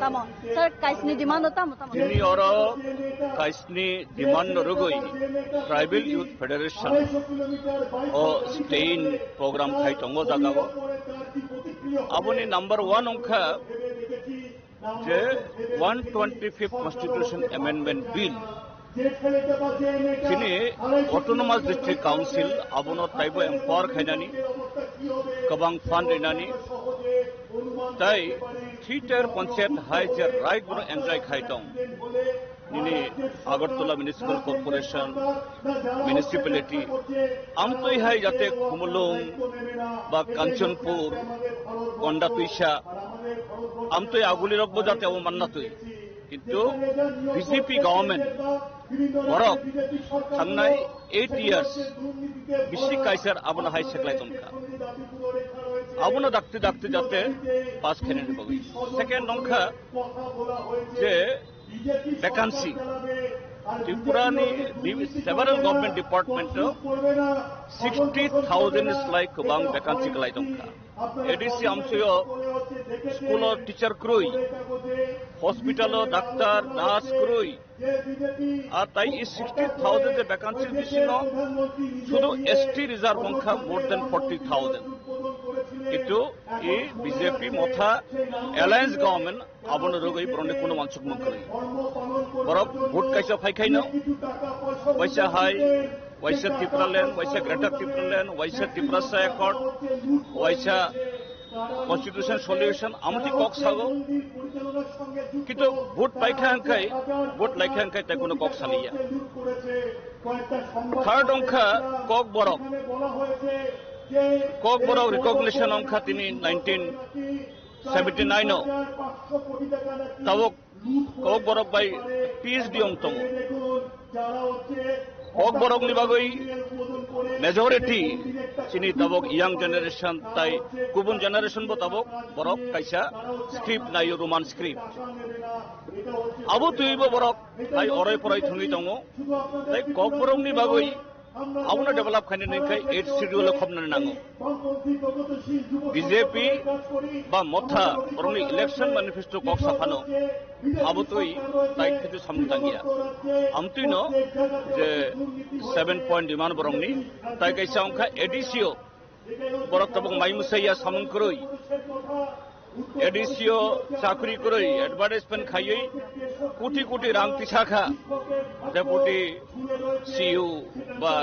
sir kaisni demand tamo jini oro kaisni demand rugoi Tribal Youth Federation o stain program khai tongo jagago aboni number 1 ongkha যে 125th Constitution Amendment Bill তিনি Autonomous District Council abono taibo empower khainani kabang fund inani tai theater panchayat hai je right bono enjoy khaitong nini Agartala Municipal Corporation municipality amtoi hai jate Khumulung ba Kanchanpur Kondatuisha আমতই আগুলি রকব যাতে ও মান্নাতই কিন্তু BJP government বরক থাংনাই 8 years বিশি Kaiser আবনা high সেকলাই তমকা আবনা ডাকতে যাতে pass খেনে নিবগই second নংখা যে vacancy Tripurani several government department 60,000 is like bang vacancy kalai tongka ADC amsuyo school or teacher kroi hospital or doctor nurse kroi আর তাই এই 60,000 যে vacancy বিশিনো শুধু ST reserve সংখ্যা more than 40,000 কিন্তু এই বিজেপি মথা অ্যালায়েন্স গভর্নমেন্ট আবন রগই বরনে কোনো মানসুক মুখ করে বরক ভোট কাইসা ফাইখাইনো ওয়াইসা হাই ওয়াইসা ত্রিপুরাল্যান্ড ওয়াইসা গ্রেটার ত্রিপুরাল্যান্ড ওয়াইসা ত্রিপুরাসা অ্যাকর্ড ওয়াইসা কনস্টিটিউশন সলিউশন আমতি কক সাগো কিন্তু ভোট পাইখাঙ্কাই ভোট লাইখাঙ্কাই তাই কোনো কক সালিয়া থার্ড অংখা কক বরক রিকগনিশন অংখা তিনি 1979 তাবক কক বরক বাই PhD অংতম কক বরক নিবাগই মেজরিটি চিনি তাবক ইয়াং জেনারেশন তাই গুবুন জেনারেশন বো তাবক বরক কাইসা স্ক্রিপ্ট নাই রোমান স্ক্রিপ্ট আবো তুইবো বরক তাই অরয় পরাই থুঙি দङ তাই কক বরক নিবাগই আবুনা ডেভেলপ খাইনে নেখাই 8 শিডিউল খবনানে নাঙো বিজেপি বা মথা বরংনি ইলেকশন ম্যানিফেস্টো কক সাফানো আবুতই তাই কিছু সামতাঙ্গিয়া আমতুইনো যে 7 পয়েন্ট ডিমান্ড বরংনি তাই কাইসা অংখা এডিসিও বরক তবক মাইমুসাইয়া সামং করই এডিসিও চাকরি করই অ্যাডভার্টাইজমেন্ট খাইই কোটি কোটি রাং তিসাখা ডেপুটি CU বা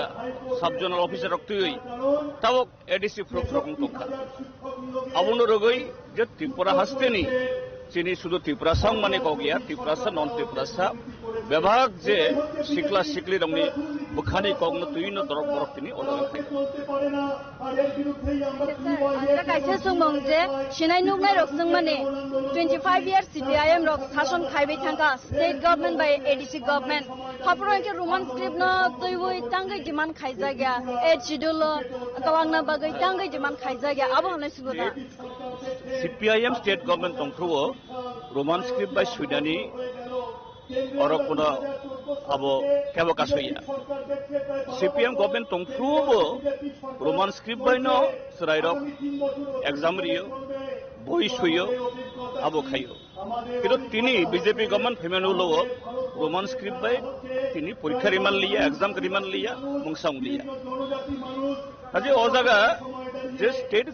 সাব জোনাল অফিসার রক্তই তাবক এডিসি ফ্রকং তখা আবুনো রগই যে ত্রিপুরা হাসতেনি চিনি শুধু ত্রিপুরাসাং মানে কগিয়া ত্রিপুরাসা নন ত্রিপুরাসা বিভাগ যে শিকলা শিকলি রংনি বুখানি কগনো তুইনো দরক বরক তিনি অলরে খাই কাইসা সুমং যে সিনাই নুগনাই রকসং মানে 25 ইয়ার্স CPIM রক শাসন খাইবে থাকা স্টেট গভর্নমেন্ট বাই ADC গভর্নমেন্ট হাপরকে রোমান স্ক্রিপ্ট ন তৈবই তাঙ্গই ডিমান্ড খাইজাগিয়া এড শিডিউল তালাংনা বাগৈ তাঙ্গই ডিমান্ড খাইজাগিয়া আবো হনাই সুবনা CPIM স্টেট গভর্নমেন্ট তংফ্রুও রোমান স্ক্রিপ্ট বাই সুইডানি অরকুনা আবো কেবো কাসইয়া CPM গভর্নমেন্ট তংফ্রুবো রোমান স্ক্রিপ্ট বাইনো সরাইরক এক্সাম রিও বই সুইও আবো খাইও কিন্তু তিনি বিজেপি গভর্নমেন্ট ফেমেনুলো রোমান স্ক্রিপ্ট বাই তিনি পরীক্ষা রিমান লিয়া এক্সাম রিমান লিয়া মুংসাং লিয়া আজি ও জায়গা যে স্টেট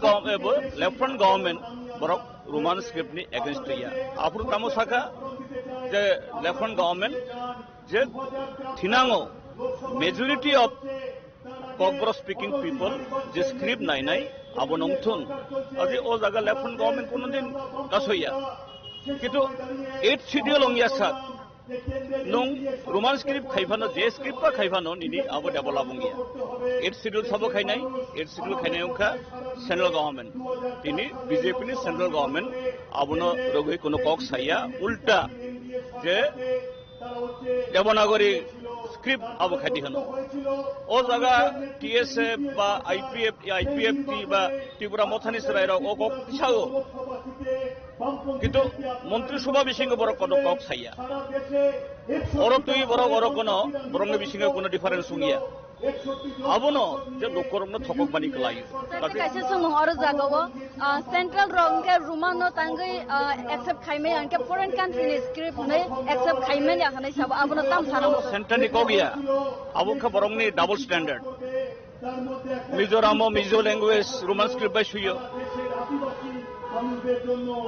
লেফটেন্ট গভর্নমেন্ট বরক রোমান স্ক্রিপ্টনি এগেনস্ট ইয়া আপনি তামো সাকা যে লেফটেন্ট গভর্নমেন্ট যে থিনাঙো মেজরিটি অফ ককবর স্পিকিং পিপল যে স্ক্রিপ্ট নাই আবো নংথুন আজি ও জায়গা লেফটেন্ট গভর্নমেন্ট কোনদিন গাছইয়া কিন্তু 8th শিডিউল অংয়া সাত nung roman script khaifano je script pa khaifano nini abo develop ngia 8th schedule sabo khainai 8th schedule khainai ongkha central government tini bjp ni central government abono rogoi kono kok saya ulta je devanagori script abo khati hano o jaga tsf ba ipft ba tripura mothani sarai ro o kok chao কিন্তু মন্ত্রিসভা বিসিঙ্গে বড় কোনো cock ছাইয়া ওর তুই বড় বড় কোনো বরং বিসিঙ্গে কোনো ডিফারেন্স শুনিয়া আবনো যে লোকরমনো থকক বানি কলাই তাতে কাছে সমং আর জাগাও সেন্ট্রাল রংকে রুমানো তাঙ্গই অ্যাকসেপ্ট খাইমে আনকে ফরেন কান্ট্রি নি স্ক্রিপ্ট নে অ্যাকসেপ্ট খাইমে নি আখানে সব আবনো তাম সানো সেন্ট্রানি কগিয়া আবুখা বরংনি ডাবল স্ট্যান্ডার্ড মিজোরামো মিজো ল্যাঙ্গুয়েজ রোমান স্ক্রিপ্ট বাই সুইও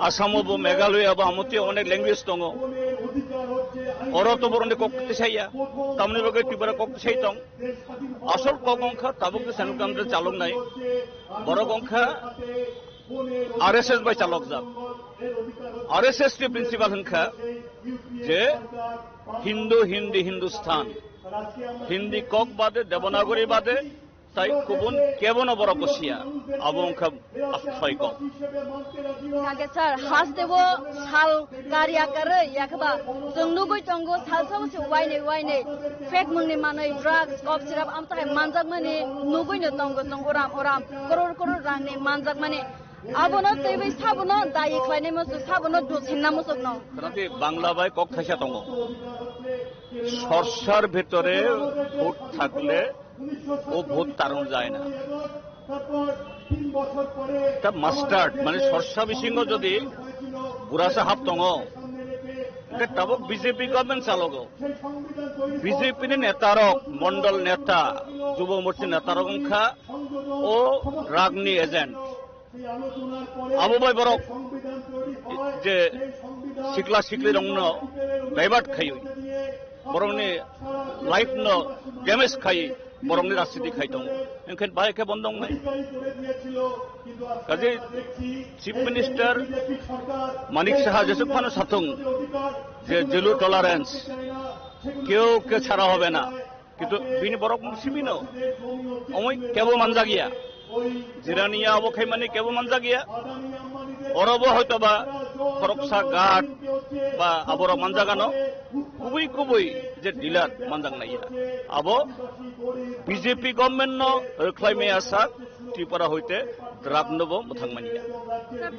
আসামো বো মেঘালয় বা আমতে অনেক ল্যাঙ্গুয়েজ দङ অরতো বরনে ককতে ছাইয়া তামনি বগে টিবরা ককতে ছাই দङ আসল কগংখা তাবুকে সেনকামতে চালক নাই বড় গংখা আরএসএস বাই চালক যা আরএসএস টি প্রিন্সিপাল হনখা যে হিন্দু হিন্দি হিন্দুস্তান হিন্দি কক বাদে দেবনাগরী বাদে তাই কুবুন কেবন বড় বসিয়া আবংখা আশ্রয় কম আগে স্যার হাস দেব সাল কারিয়া করে ইয়াকবা জংনুগই তঙ্গ সালসামসে ওয়াইনে ফেক মুংনি মাनै ড্রাগস কফ সিরাপ আমতাই মানজাক মানি নুগইনো তঙ্গ ওরাম করোড় রাংনি মানজাক মানি আবনো তৈবই সাবনো দায়ি খাইনে মসু সাবনো দুছিন্না মসক ন রাতে বাংলা বাই কক খাইসা তঙ্গ সরসার ভিতরে ভোট থাকলে ও ভোট তারণ যায় না তা মাস্টার্ড মানে সরসা বিসিঙ্গ যদি বুড়াসা হাফ দङ তাবক বিজেপি গভর্নমেন্ট চালক বিজেপি নেতারক মন্ডল নেতা যুব মোর্চা নেতারক অংখা ও রাগনি এজেন্ট আবু বাই বরক যে সিকলা সিকলি রংন ডাইভার্ট খাই বরংনি লাইফ ন ড্যামেজ খাই বরংনি রাজনীতি খাই দङ ओंखायनो बाहायखे बन्द নাই কাজে চিফ মিনিস্টার মানিক সাহা যেসব ফানো সাথং যে জিরো টলারেন্স কেউ ছাড়া হবে না কিন্তু বিনি বরক সিমিনো অমই কেবো মানজা গিয়া জিরানিয়া অবখাই মানে কেবো মানজা গিয়া অরব হয়তো বা খরকসা ঘাট বা আবর মানজাগানো কুবই যে ডিলার মানজাং নাইয়া আবো বিজেপি গভর্নমেন্ট ন রখ্লাইমে আসা ত্রিপুরা হইতে দ্রাগনবো মথাংমানিয়া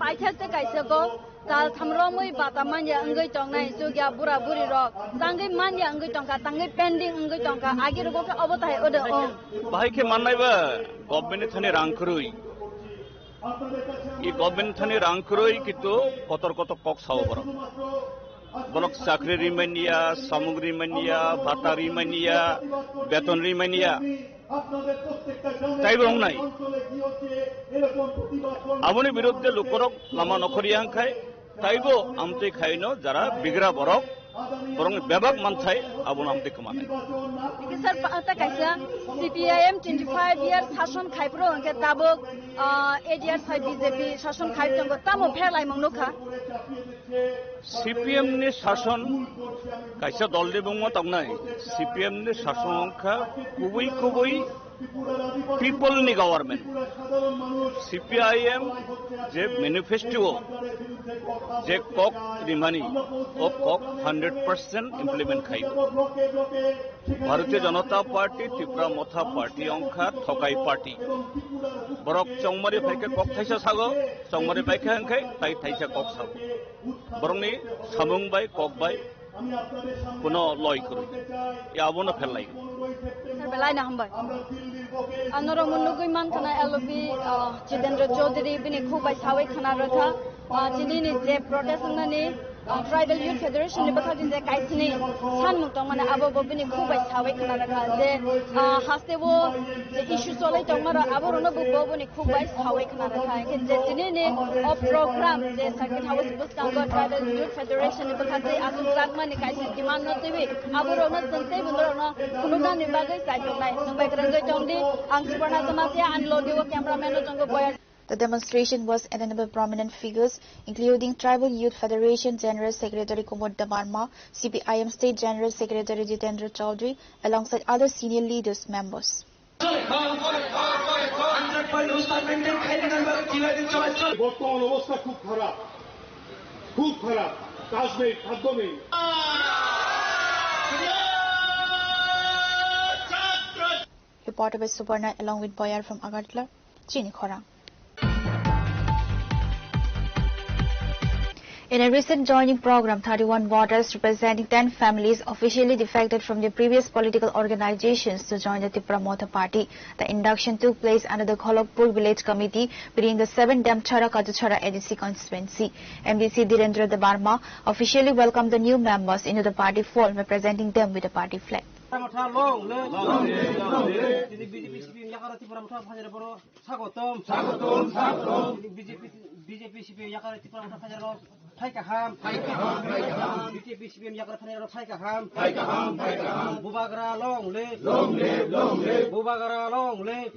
পাইথাতে কাইসগো তাল থামরমই বাতামানিয়া अंगै टंगनाय जोगिया बुरा बुरि रक तांगै मानिया अंगै टंका तांगै पेंडिंग अंगै टंका आगे रगोके अबताय ओदे बाहायखे माननायबा गभर्नमेन्ट थानि रांखरुइ ই গভর্নমেন্ট থানি রাংখরই কিন্তু কত কক সাও বরক চাকরি রিমানিয়া সামগ্রী মানিয়া ভাতা রিমানিয়া বেতন রিমানিয়া তাই রং নাই আমনি বিরুদ্ধে লোকরক লামা নখরিয়া খায় তাইবো আমতে খাইনো যারা বিগ্রা বরক বরং বেবাক মানথাই আবন আমতে কমানে স্যার পাতা কাইসা সিপিআইএম 25 ইয়ার শাসন খাইপ্রো अंके दाबक 8 ইয়ার সাই বিজেপি শাসন খাইতঙ্গ তামো ফেলাই মংনখা সিপিএম नि শাসন কাইসা দল দে বংমা তংনাই সিপিএম नि শাসন অংখা কুবই পিপল नि গভর্নমেন্ট সিপিআইএম যে ম্যানিফেস্টো যে কক রিমানি ও কক 100% ইমপ্লিমেন্ট খাই ভারতীয় জনতা পার্টি ত্রিপুরা মথা পার্টি অংখা থকাই পার্টি বরক চংমারি ফাইকে কক থাইসা সাগো চংমারি ফাইকে হাংখাই তাই থাইসা কক সাগো বরংনি সামুং বাই কক বাই কোনো লয় করু এ আবনো ফেলাই বেলাই না হামবাই আনর মুনুগুই মান খানা এলবি জিতেন্দ্র চৌধুরী বিনি খুবাই সাওই খানা রথা চিনি নি যে প্রটেস্ট নানি Tribal Youth Federation ni bakajin je kaisini san mutong mana abo bobini khubai sawai kana rakha je haste wo je issue solai tongmara abo rono boboni khubai sawai kana rakha ken je tinene of program je circuit house bus kango Tribal Youth Federation ni bakaje asu sakma ni kaisini demand no tibi abo rono sante bundro no kunuga ni bagai sai tonglai sampai kerangoi tongdi ang subarna samasya unload wo cameraman no tonggo boyar. The demonstration was attended by prominent figures, including Tribal Youth Federation General Secretary Kumud Dabarma, CPIM State General Secretary Jitendra Chaudhary, alongside other senior leaders members. বর্তমান অবস্থা খুব খারাপ কাজ নেই খাদ্য নেই Reported by Subarna along with Boyar from Agartala, Chini Khora. In a recent joining program, 31 voters representing 10 families officially defected from their previous political organizations to join the Tripura Motha Party. The induction took place under the Kholokpur Village Committee within the 7 Damchara Kajuchara ADC constituency. MDC Dhirendra Debarma officially welcomed the new members into the party fold, representing them with a party flag. BJP CPM yakara Tripura Motha Phajaro Phaikaham BJP CPM yakara Phajaro Phaikaham Bubagra long live Bubagra long live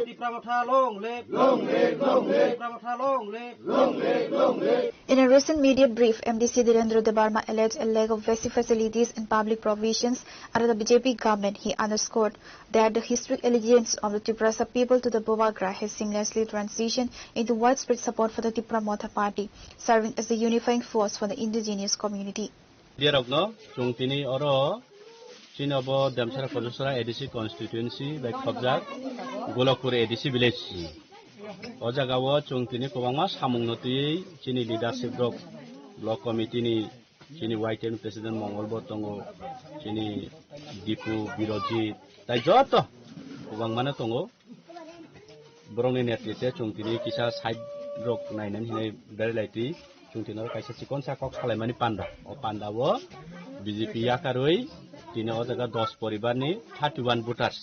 Tripura Motha long live Tripura Motha long live. In a recent media brief, MDC Dhirendra Debarma alleged a lack of basic facilities and public provisions under the BJP government. He underscored that the historic allegiance of the Tripura people to the Bubagra has seamlessly transitioned into widespread support for the Tripura Motha Party, serving as the unifying force for the indigenous community. Diarogno Chungtini Oro Chinabo Damchara Kajusara ADC constituency by Khobjak Golokpur ADC village. Ojagawo Chungtini Kobangma Samungnoti Chini leadership block committee ni Chini White President Mongol Botongo Chini Dipu Biroji Tai Joto Kobangmana Tongo Borongni netrite Chungtini kisa side rok nainan hinai berlaiti Chungtini kaisa sikon sakok salaimani panda o panda wo BJP yakaroi tini o jaga 10 poribar ni 31 voters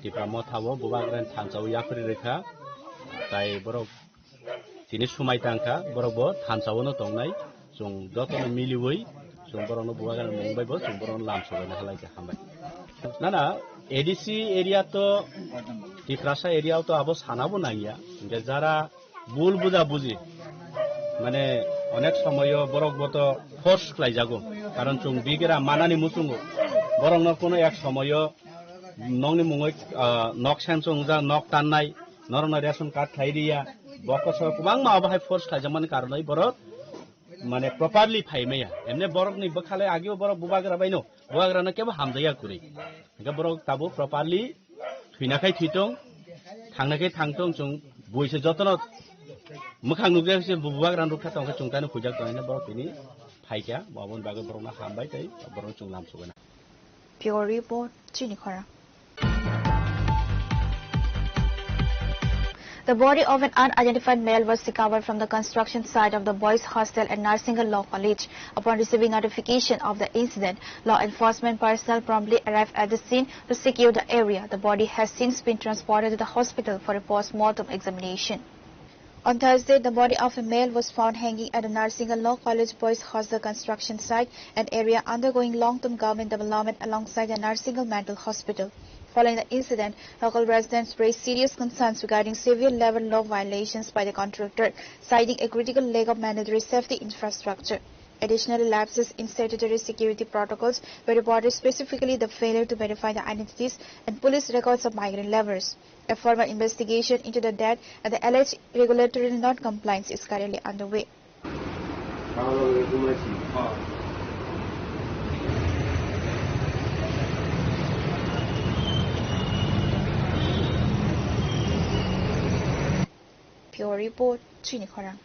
Tripura Motha wo Bubagran thansau yakri rekha tai borok tini sumai tangka borok bo thansau no tongnai jong jotono miliwoi jong borokno Bubagran mongbai bo jong borokno lamsobana halai ka hambai nana ADC area to Tripura area to abo sanabo nagia je jara ভুল বুঝা বুঝি মানে অনেক সময় বরক বত force ক্লাই যাগো কারণ চুং বিগেরা মানানি মুচুঙ্গো বরং ন কোনো এক সময় নংনি মুঙ্গই নক সেনচুং যা নক টাননাই নরন রেশন কার্ড খাইরিয়া বকস কুবাং মা বাহাই ফোর্স ক্লাই জামানি কারণই বরক মানে প্রপারলি ফাইমেয়া এমনে বরক নি বখালে আগেও বরক বুবাগরা বাইনো বুবাগরা না কেবো হামজায়া করি গা বরক তাবো প্রপারলি থুইনাখাই থুইতং থাংনাখাই থাংতং চুং বইছে যতন Mukhang nugre se Bubagran rukha tongka chungtani khujak tongina borok tini phaika babon bagai borokna hambai tai borok chunglam subana. Pure report Chini Khora. The body of an unidentified male was recovered from the construction site of the boys' hostel at Narsinghal Law College. Upon receiving notification of the incident, law enforcement personnel promptly arrived at the scene to secure the area. The body has since been transported to the hospital for a post-mortem examination. On Thursday, the body of a male was found hanging at the Narsinghal Law College boys' hostel construction site, an area undergoing long-term government development alongside the Narsinghal Mental Hospital. Following the incident, local residents raised serious concerns regarding severe level law violations by the contractor, citing a critical lack of mandatory safety infrastructure. Additionally, lapses in statutory security protocols were reported, specifically the failure to verify the identities and police records of migrant laborers. A formal investigation into the death and the alleged regulatory non-compliance is currently underway. Pure report, Chini Khora.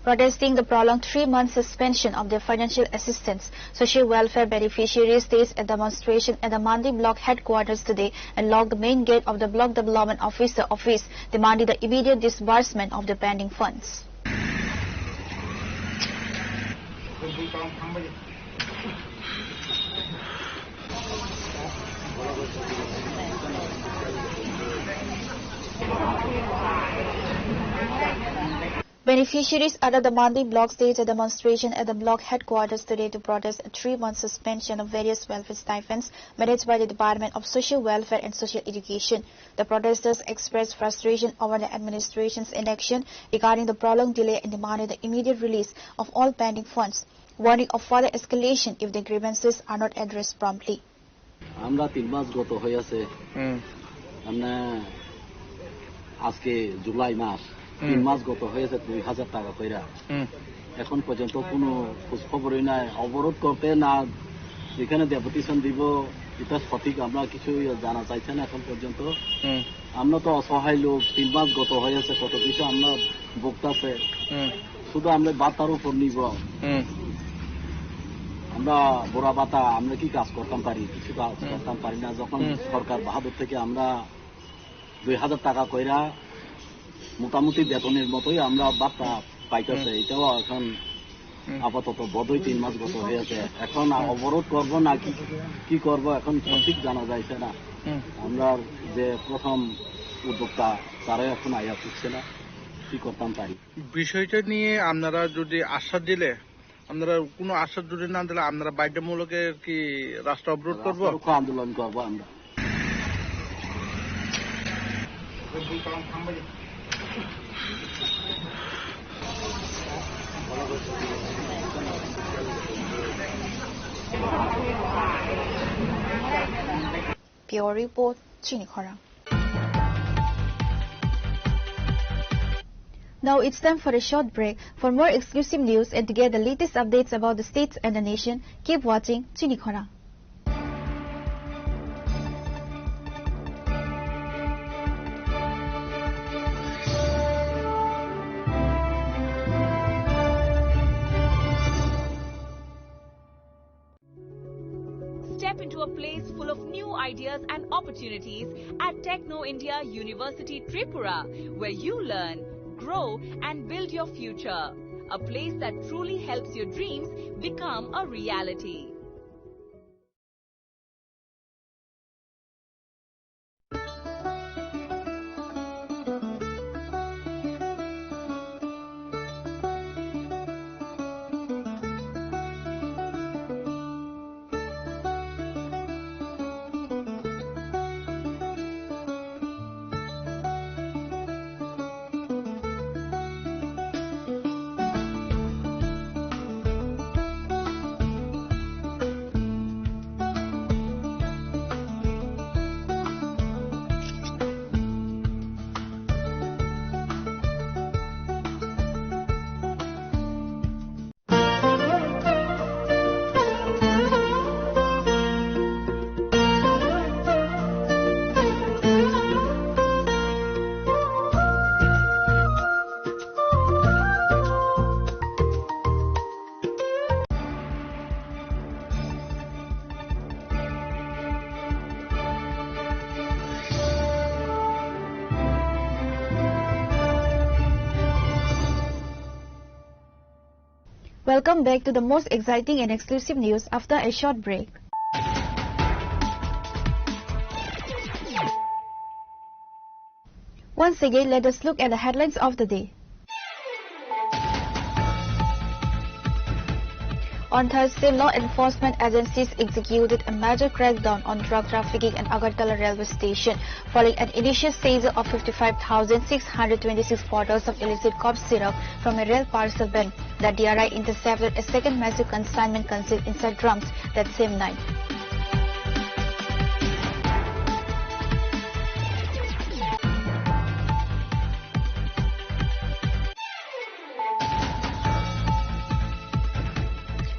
Protesting the prolonged 3-month suspension of their financial assistance, social welfare beneficiaries staged a demonstration at the Mandi block headquarters today and locked the main gate of the block development officer office, demanding the immediate disbursement of the pending funds. Beneficiaries under the Mandi block staged a demonstration at the block headquarters today to protest a 3-month suspension of various welfare stipends managed by the Department of Social Welfare and Social Education. The protesters expressed frustration over the administration's inaction regarding the prolonged delay and demanded the immediate release of all pending funds, warning of further escalation if the grievances are not addressed promptly. আমরা 3 মাস গত হয়েছে আমরা আজকে জুলাই মাস 3 মাস গত হয়েছে 2000 টাকা কইরা এখন পর্যন্ত কোনো খোঁজ খবরই নাই অবরোধ করতে না এখানে ডেপুটেশন দিব এটা সঠিক আমরা কিছু জানা চাইছে না এখন পর্যন্ত আমরা তো অসহায় লোক 3 মাস গত হয়েছে কত কিছু আমরা ভুগতাছে শুধু আমরা বাতার উপর নিব আমরা বড় বাতা আমরা কি কাজ করতাম পারি কিছু কাজ করতাম পারি না যখন সরকার বাহাদুর থেকে আমরা 2000 টাকা কইরা মোটামুটি বেতনের মতোই আমরা বার্তা পাইতেছে এটাও এখন আপাতত বদই 3 মাস গত হয়েছে এখন অবরোধ করব না কি করব এখন সঠিক জানা যাইছে না আমরা যে প্রথম উদ্যোক্তা তারা এখন আয়া করছে না কি করতাম পারি বিষয়টা নিয়ে আপনারা যদি আশ্বাস দিলে আপনারা কোনো আশ্বাস যদি না দিলে আপনারা বাধ্যতামূলকে কি রাস্তা অবরোধ করব আন্দোলন করব আমরা Pure Report, Chini Khora. Now it's time for a short break. For more exclusive news and to get the latest updates about the states and the nation, keep watching Chini Khora. Step into a place full of new ideas and opportunities at Techno India University Tripura, where you learn, grow and build your future. A place that truly helps your dreams become a reality. Welcome back to the most exciting and exclusive news after a short break. Once again, let us look at the headlines of the day. On Thursday, law enforcement agencies executed a major crackdown on drug trafficking at Agartala railway station, following an initial seizure of 55,626 bottles of illicit cough syrup from a rail parcel bin. The DRI intercepted a second massive consignment concealed inside drums that same night.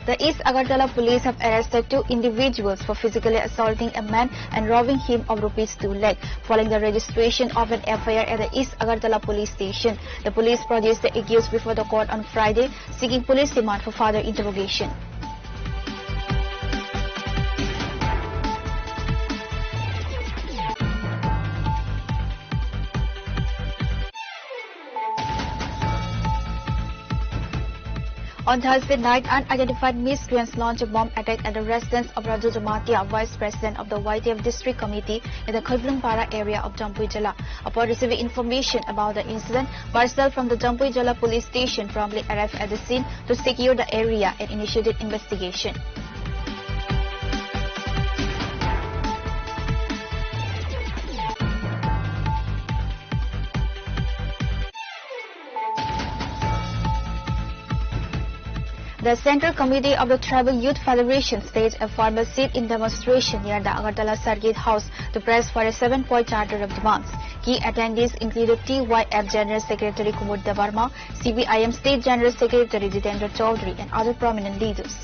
The East Agartala police have arrested 2 individuals for physically assaulting a man and robbing him of ₹2 lakh following the registration of an FIR at the East Agartala police station. The police produced the accused before the court on Friday, seeking police remand for further interrogation. On Thursday night, unidentified miscreants launched a bomb attack at the residence of Raju Jamatia, Vice President of the YTF District Committee in the Khulbrumpara area of Jampui Jala. Upon receiving information about the incident, personnel from the Jampui Jala police station promptly arrived at the scene to secure the area and initiated investigation. The Central Committee of the Tribal Youth Federation staged a formal sit-in demonstration near the Agartala Circuit House to press for a 7-point charter of demands. Key attendees included TYF General Secretary Kumud Debarma, CPIM State General Secretary Jitendra Chaudhary and other prominent leaders.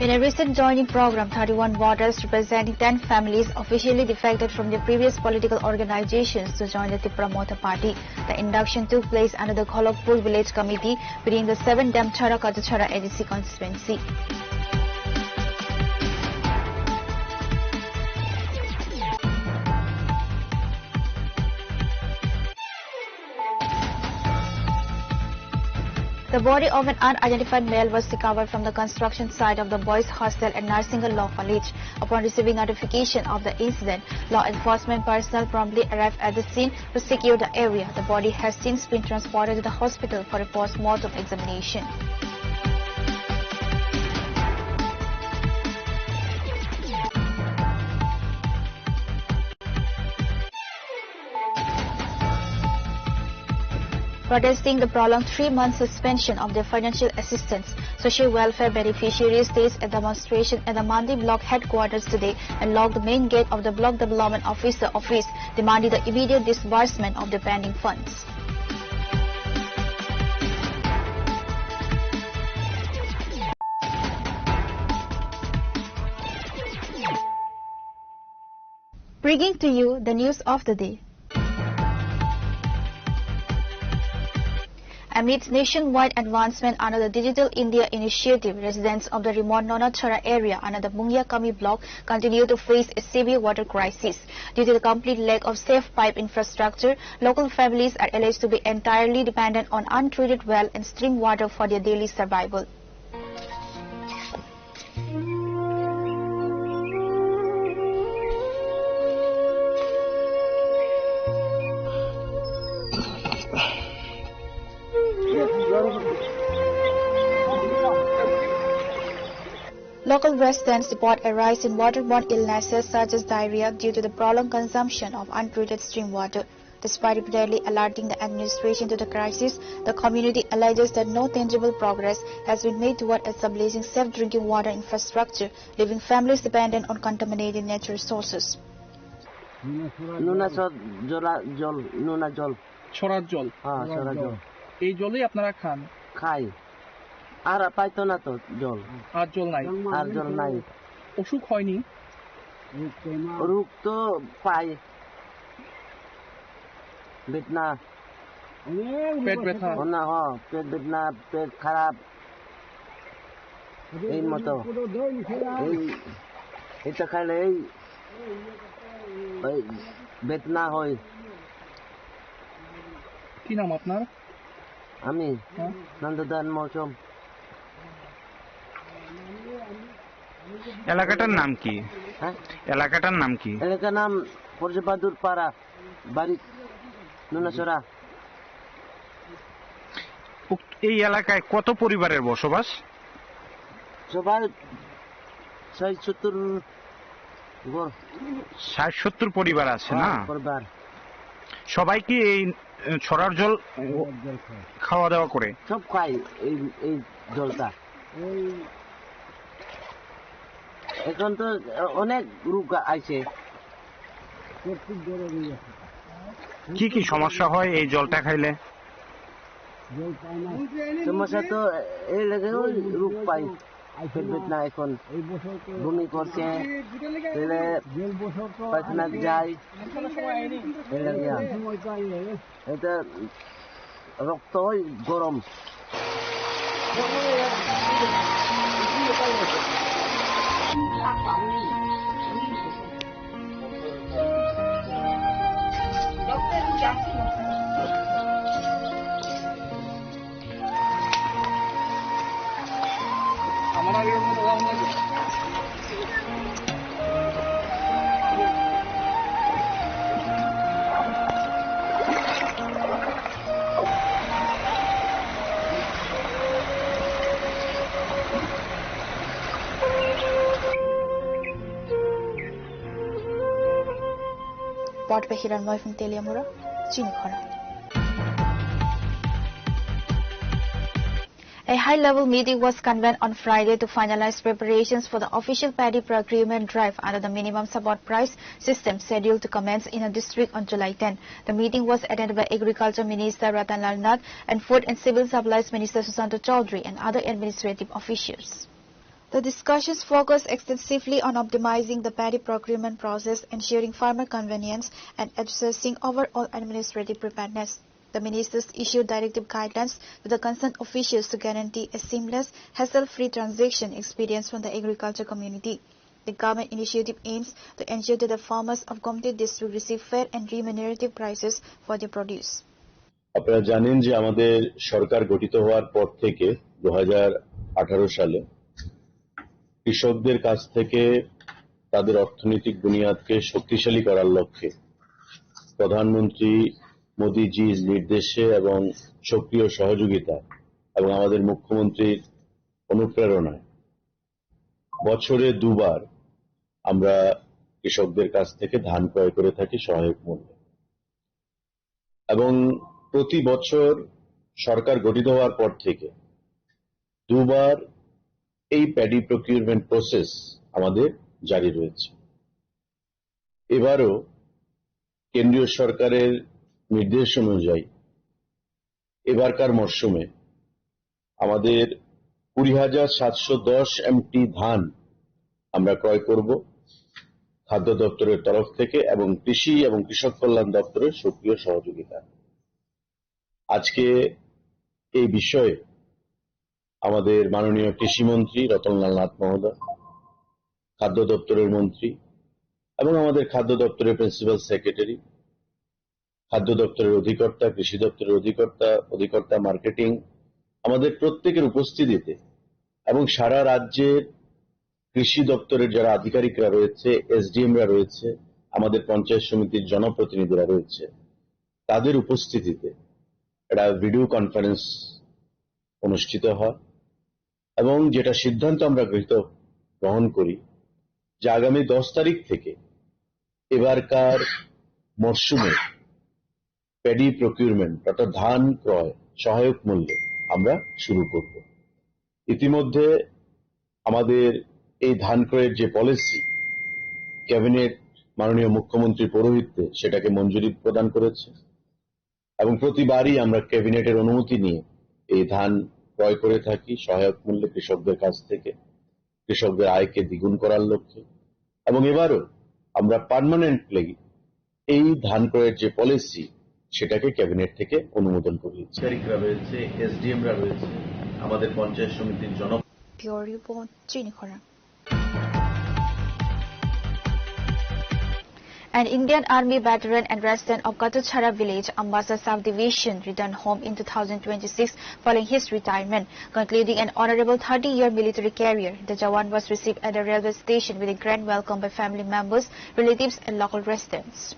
In a recent joining program, 31 voters representing 10 families officially defected from their previous political organizations to join the Tripura Motha Party. The induction took place under the Kholokpur Village Committee within the 7 Damchara Kajachara ADC constituency. The body of an unidentified male was recovered from the construction site of the boys' hostel at Narsinga Law College. Upon receiving notification of the incident, law enforcement personnel promptly arrived at the scene to secure the area. The body has since been transported to the hospital for a post-mortem examination. Protesting the prolonged 3-month suspension of their financial assistance, social welfare beneficiaries staged a demonstration at the Mandi Block headquarters today and locked the main gate of the Block Development Officer office, demanding the immediate disbursement of the pending funds. Bringing to you the news of the day. Amidst nationwide advancement under the Digital India initiative, residents of the remote Nonachara area under the Mungia Kami block continue to face a severe water crisis. Due to the complete lack of safe pipe infrastructure, local families are alleged to be entirely dependent on untreated well and stream water for their daily survival. Local residents report a rise in waterborne illnesses such as diarrhea due to the prolonged consumption of untreated stream water. Despite repeatedly alerting the administration to the crisis, the community alleges that no tangible progress has been made toward establishing safe drinking water infrastructure, leaving families dependent on contaminated natural sources. ছড়ার জল এই জলই আপনারা খান খাই আর পাইতো না তো জল আর জল নাই অসুখ হয়নি রোগ তো পাই বেদনা পেট ব্যথা না পেট বেদনা পেট খারাপ এই মতো এটা খাইলে এই বেদনা হয় কি নাম আপনার আমি নন্দদান মৌসুম এলাকাটার নাম কি এলাকাটার নাম কি এলাকার নাম পরজবাদুর পাড়া বাড়ি নুনাচড়া এই এলাকায় কত পরিবারের বসবাস সবাই 60-70 পরিবার আছে না পরিবার সবাই কি এই ছড়ার জল খাওয়া দাওয়া করে সব খায় এই জলটা এখন তো অনেক রোগ আইছে। কি কি সমস্যা হয় এই জলটা খাইলে? সমস্যা তো এই লাগে রোগ পাই পেট না, এখন বমি করছে, পায়খানা যায়, এটা রক্ত গরম। Port Behiran Moi from Teliamura, Chinikhara. A high-level meeting was convened on Friday to finalize preparations for the official paddy procurement drive under the minimum support price system scheduled to commence in a district on July 10. The meeting was attended by Agriculture Minister Ratanlal Nath and Food and Civil Supplies Minister Susanto Chaudhary and other administrative officials. The discussions focused extensively on optimizing the paddy procurement process, ensuring farmer convenience, and assessing overall administrative preparedness. The ministers issued directive guidelines to the concerned officials to guarantee a seamless, hassle-free transaction experience from the agriculture community. The government initiative aims to ensure that the farmers of Gomti district receive fair and remunerative prices for their produce. আপনারা জানেন যে আমাদের সরকার গঠিত হওয়ার পর থেকে 2018 সালে কৃষকদের কাছ থেকে তাদের অর্থনৈতিক বুনিয়াদকে শক্তিশালী করার লক্ষ্যে প্রধানমন্ত্রী মোদিজির নির্দেশে এবং সক্রিয় সহযোগিতা এবং আমাদের মুখ্যমন্ত্রীর অনুপ্রেরণায় বছরে দুবার আমরা কৃষকদের কাছ থেকে ধান ক্রয় করে থাকি সহায়ক মূল্যে, এবং প্রতি বছর সরকার গঠিত হওয়ার পর থেকে দুবার এই প্যাডি প্রকিউরমেন্ট প্রসেস আমাদের জারি রয়েছে। এবারও কেন্দ্রীয় সরকারের নির্দেশ অনুযায়ী এবারকার মরশুমে আমাদের 20,710 MT ধান আমরা ক্রয় করব খাদ্য দপ্তরের তরফ থেকে এবং কৃষি এবং কৃষক কল্যাণ দপ্তরের সক্রিয় সহযোগিতা। আজকে এই বিষয়ে আমাদের মাননীয় কৃষিমন্ত্রী রতনলাল নাথ মহোদয়, খাদ্য দপ্তরের মন্ত্রী এবং আমাদের খাদ্য দপ্তরের প্রিন্সিপাল সেক্রেটারি, খাদ্য দপ্তরের অধিকর্তা, কৃষি দপ্তরের অধিকর্তা মার্কেটিং, আমাদের প্রত্যেকের উপস্থিতিতে এবং সারা রাজ্যের কৃষি দপ্তরের যারা আধিকারিকরা রয়েছে, এসডিএমরা রয়েছে, আমাদের পঞ্চায়েত সমিতির জনপ্রতিনিধিরা রয়েছে, তাদের উপস্থিতিতে একটা ভিডিও কনফারেন্স অনুষ্ঠিত হয় এবং যেটা সিদ্ধান্ত আমরা গ্রহণ করি যে আগামী 10 তারিখ থেকে এবারকার মরশুমে প্যাডি প্রকিউরমেন্ট অর্থাৎ ধান ক্রয় সহায়ক মূল্যে আমরা শুরু করব। ইতিমধ্যে আমাদের এই ধান ক্রয়ের যে পলিসি ক্যাবিনেট মাননীয় মুখ্যমন্ত্রীর পৌরোহিত্যে সেটাকে মঞ্জুরি প্রদান করেছে এবং প্রতিবারই আমরা ক্যাবিনেটের অনুমতি নিয়ে এই ধান ক্রয় করে থাকি সহায়ক মূল্যে কৃষকদের কাছ থেকে, কৃষকদের আয়কে দ্বিগুণ করার লক্ষ্যে। এবং এবারও আমরা পার্মানেন্টলি এই ধান ক্রয়ের যে পলিসি সেটাকে ক্যাবিনেট থেকে অনুমোদন করিয়েছি। আধিকারিকরা রয়েছে, এসডিএমরা রয়েছে, আমাদের পঞ্চায়েত সমিতির An Indian Army veteran and resident of Katuchhara village, Ambasa South Division, returned home in 2026 following his retirement, concluding an honorable 30-year military career. The Jawan was received at the railway station with a grand welcome by family members, relatives and local residents.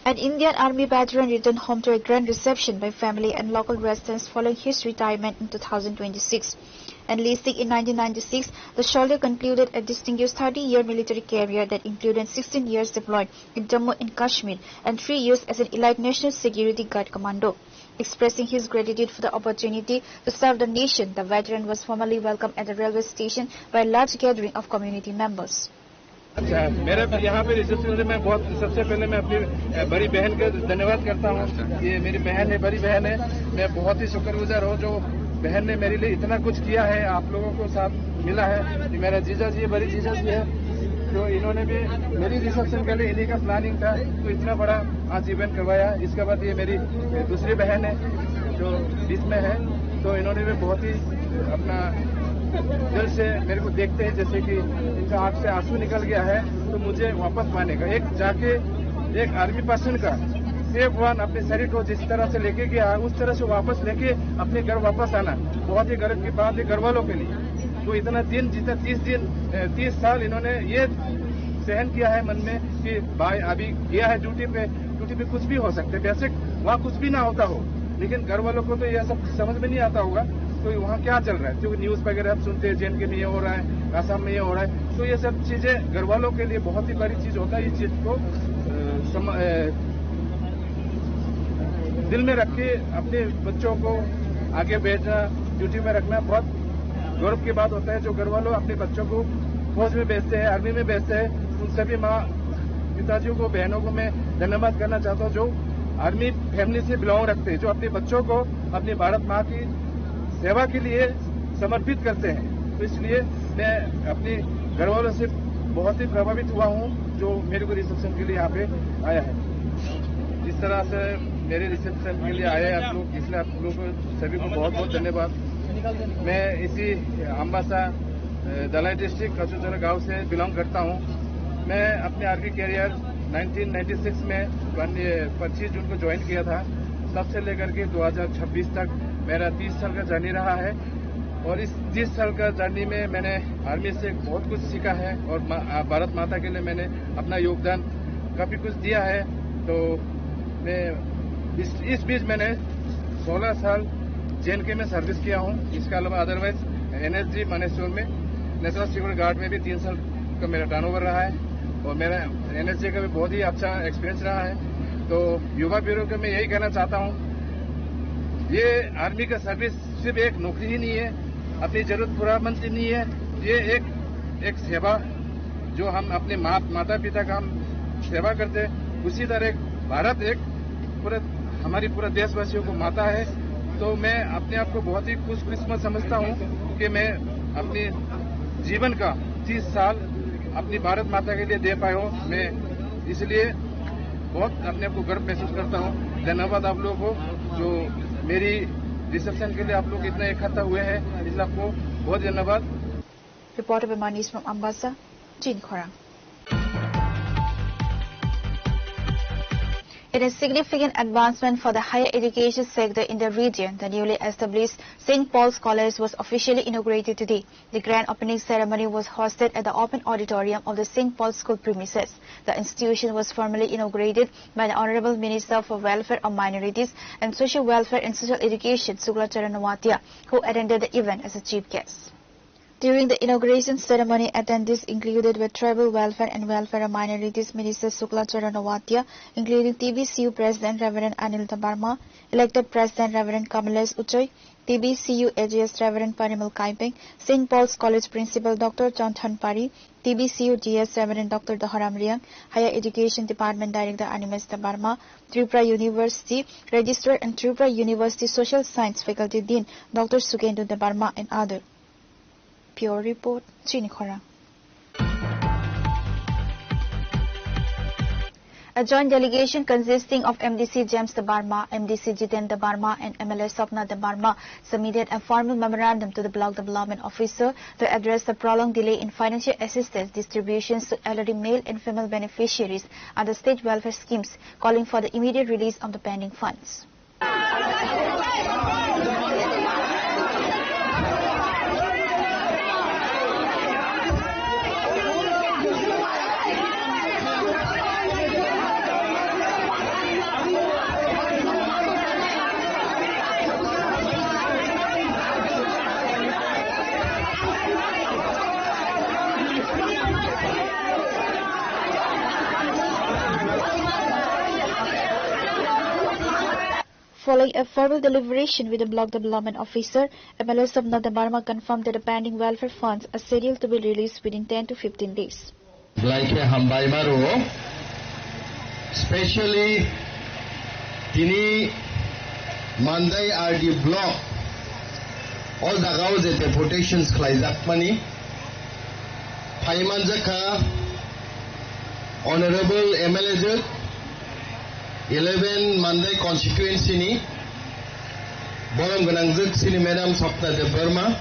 An Indian Army veteran returned home to a grand reception by family and local residents following his retirement in 2026. Enlisting in 1996, the soldier concluded a distinguished 30-year military career that included 16 years deployed in Jammu and Kashmir and 3 years as an elite National Security Guard commando. Expressing his gratitude for the opportunity to serve the nation, the veteran was formally welcomed at the railway station by a large gathering of community members. अच्छा, मेरे यहाँ पे reception में बहुत सबसे पहले मैं अपनी बड़ी बहन का धन्यवाद करता हूँ। ये मेरी बहन है, बड़ी बहन है। मैं बहुत ही शुक्रगुजार हूँ जो बहन ने मेरे लिए इतना कुछ किया है, आप लोगों को साथ मिला है। ये मेरा जीजा जी है, बड़ी जीजा जी है, तो इन्होंने भी मेरी रिसेप्शन के लिए इन्हीं का प्लानिंग था, तो इतना बड़ा आज इवेंट करवाया। इसके बाद ये मेरी दूसरी बहन है जो बीच में है, तो इन्होंने भी बहुत ही अपना दिल से मेरे को देखते हैं जैसे कि इनका आंख से आंसू निकल गया है, तो मुझे वापस पाने का एक जाके एक आर्मी पर्सन का सेफ वन अपने शरीर को जिस तरह से लेके गया उस तरह से वापस लेके अपने घर वापस आना बहुत ही गर्व की बात है घर वालों के लिए। तो इतना दिन जितना 30 साल इन्होंने ये सहन किया है मन में कि भाई अभी गया है ड्यूटी पे कुछ भी हो सकते, वैसे वहाँ कुछ भी ना होता हो, लेकिन घर वालों को तो यह सब समझ में नहीं आता होगा तो वहाँ क्या चल रहा है, क्योंकि न्यूज वगैरह आप सुनते हैं जेएनके में ये हो रहा है, आसाम में ये हो रहा है, तो ये सब चीजें घर वालों के लिए बहुत ही बड़ी चीज होता है। इस चीज को दिल में रख के अपने बच्चों को आगे भेजना, ड्यूटी में रखना बहुत गौरव की बात होता है। जो घर वालों अपने बच्चों को फौज में भेजते हैं, आर्मी में भेजते हैं, उन सभी माँ पिताजियों को, बहनों को मैं धन्यवाद करना चाहता हूँ जो आर्मी फैमिली से बिलोंग रखते हैं, जो अपने बच्चों को अपनी भारत माँ की सेवा के लिए समर्पित करते हैं। तो इसलिए मैं अपनी घर वालों से बहुत ही प्रभावित हुआ हूँ जो मेरे को रिसेप्शन के लिए यहाँ पे आया है। जिस तरह से मेरे रिसेप्शन के लिए आए आप लोग, इसलिए आप लोगों को सभी को बहुत बहुत धन्यवाद। मैं इसी अम्बासा दलाई डिस्ट्रिक्ट कचूचरा गांव से बिलोंग करता हूँ। मैं अपने आर्मी कैरियर 1996 में 25 जून को ज्वाइन किया था, तब से लेकर के 2026 तक मेरा 30 साल का जर्नी रहा है और इस 30 साल का जर्नी में मैंने आर्मी से बहुत कुछ सीखा है और भारत माता के लिए मैंने अपना योगदान काफी कुछ दिया है। तो मैं इस बीच मैंने 16 साल जेएनके में सर्विस किया हूँ। इसके अलावा अदरवाइज एनएसजी मानेसर में नेशनल सिक्योरिटी गार्ड में भी 3 साल का मेरा टर्नओवर रहा है और मेरा एनएसजी का भी बहुत ही अच्छा एक्सपीरियंस रहा है। तो युवा ब्यूरो को मैं यही कहना चाहता हूँ, ये आर्मी का सर्विस सिर्फ एक नौकरी ही नहीं है, अपनी जरूरत पूरा मंत्री नहीं है, ये एक सेवा जो हम अपने माता पिता का हम सेवा करते हैं, उसी तरह भारत एक हमारी पूरा देशवासियों को माता है। तो मैं अपने आप को बहुत ही खुशकिस्मत समझता हूँ कि मैं अपने जीवन का 30 साल अपनी भारत माता के लिए दे पाया हूँ। मैं इसलिए बहुत अपने आप को गर्व महसूस करता हूँ। धन्यवाद आप लोगों को जो मेरी रिसेप्शन के लिए आप लोग इतना इकट्ठा हुए हैं, इसलिए आपको बहुत धन्यवाद। रिपोर्टर मनीष फ्रॉम अम्बासा, चीन खोरांग। In a significant advancement for the higher education sector in the region, the newly established St. Paul's College was officially inaugurated today. The grand opening ceremony was hosted at the open auditorium of the St. Paul's School premises. The institution was formally inaugurated by the Honorable Minister for Welfare of Minorities and Social Welfare and Social Education, Shukla Charanawatiya, who attended the event as a chief guest. During the inauguration ceremony, attendees included were Tribal Welfare and Welfare of Minorities Minister Shukla Charanawatiya, including TBCU President Reverend Anil Tabarma, elected President Reverend Kamalesh Uchoy, TBCU AGS Reverend Parimal Kaipeng, St. Paul's College Principal Dr. John Thanpari, TBCU DS Reverend Dr. Doharam Riang, Higher Education Department Director Animesh Tabarma, Tripura University Registrar and Tripura University Social Science Faculty Dean Dr. Sukendu Tabarma and others. Pure Report, Chini Khora. A joint delegation consisting of MDC James Tabarma, MDC Jiten Tabarma and MLA Sapna Tabarma submitted a formal memorandum to the Block Development Officer to address the prolonged delay in financial assistance distributions to elderly male and female beneficiaries under state welfare schemes, calling for the immediate release of the pending funds. Following a verbal deliberation with the block development officer, MLOs of Northern Burma confirmed that the pending welfare funds are scheduled to be released within 10 to 15 days. Like Hambai Maro, especially Tini Mandai RD block, all the rows at deputations Klaizak money, Paimanjaka, Honorable MLA 11 Mandai constituency ni Borom Ganangzuk Sini Madam Sapna de Burma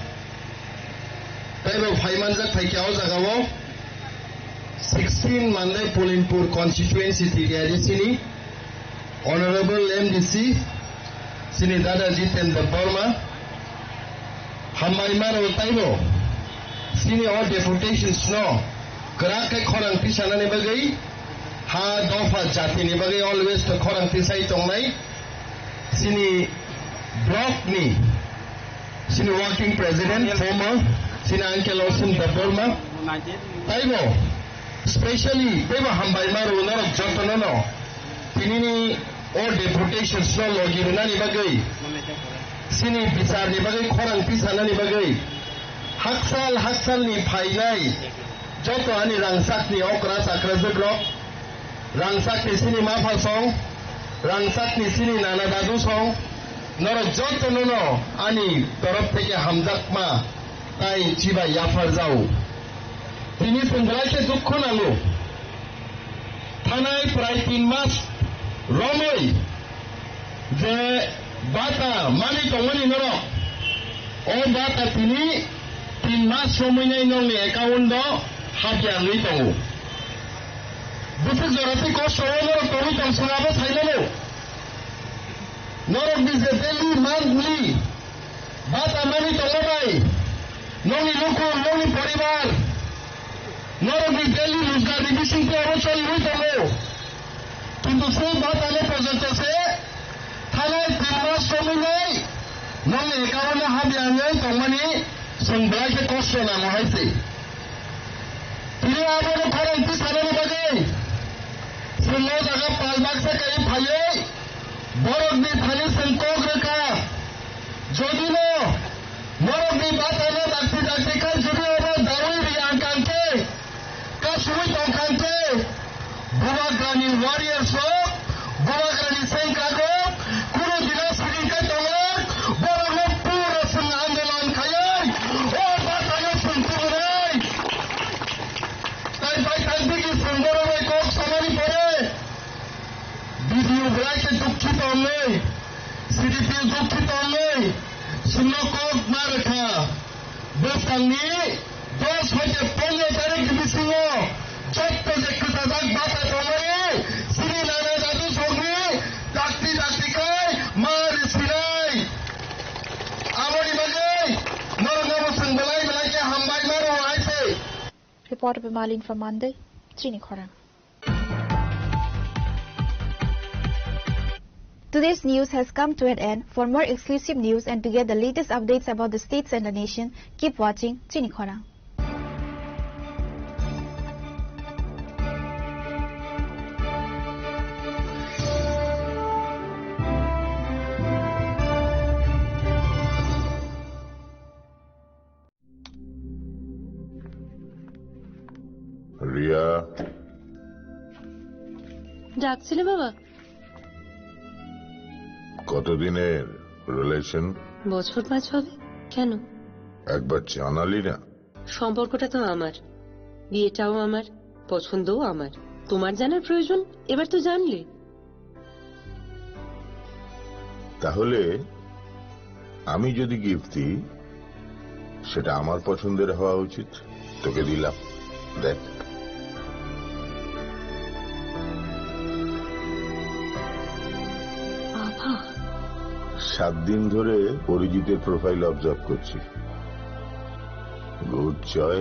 Taibo Paimanjak Taikiao Zagawo 16 Mandai Pulimpur constituency Tidiari Sini Honorable MDC Sini Dada Jiten de Burma Hambai Maro Taibo Sini all deputations no Kerake Korang Pisana ni bagai Ha dofa jati ni bagai always to korang tisai tongnai sini block ni sini working president former sini Uncle Osim the Burma taibo especially beba Hambai Maro norok jotono no tini ni all deputations no logi runa ni bagai sini pisar ni bagai korang pisana ni bagai haksal ni phainai joto ani rangsak ni okra sakra zukrok Rangsak ni sini Mafa song, Rangsak ni sini Nana Dadu song, Noro joto nono ani torop teke hamzak ma tai chiba yafar jau. Tini sundrake dukho nalu. Thanai prai 3 mas romoi je bata mani tongoni noro. O bata tini 3 mas romoi nai nongi account do habya lui tongu. This is Yorati cost over Tory Tamsunaba Sailano. Nor of this daily, monthly, but a money to Labai, Noni Luko, Noni Poribar, nor of the daily Luska division to our child with a low. To say but a leopard to say, Tala Timas Tominai, Noni Kawana Habiana, Tomani, some black cost on Amahaisi. Tira Abano Parantis Hadabagay. Silo daga palbak se kai phaye borok ni thani sankok reka jodino morok ni batano dakti ka jodi oro darui riyan kante ka sui tong kante bubagrani warriors ho bubagrani senkago kuro dina sri ka tongok borok no pura sun andolan khayai o batano sunturai tai digi sundoro mai kok samani pore BDU Brake Dukkhit only, CDP Dukkhit only, Sunokok Maraka, Bostangni, those who have Ponyo Tarik Bisingo, Chotto Jekutadak Bata Tomari, Siri Nana Dadu Sogni, Dakti Kai, Mari Sirai, Amori Bagay, Norgamo Sangalai, Malaya Hambai Maro, I say. Reporter Bimalin from Monday, Chini Khorang. Today's news has come to an end. For more exclusive news and to get the latest updates about the states and the nation, keep watching Chini Khorang. Riya ডাকছিলে বাবা? কতদিনের relation? বছর 5 হবে। কেন? একবার জানালি না? সম্পর্কটা তো আমার, বিয়েটাও আমার, পছন্দও আমার। তোমার জানার প্রয়োজন এবার তো জানলে। তাহলে আমি যদি গিফট দিই সেটা আমার পছন্দের হওয়া উচিত। তোকে দিলাম, দেখ। বাবা, 7 দিন ধরে অরিজিতের প্রোফাইল অবজার্ভ করছি। Good choice.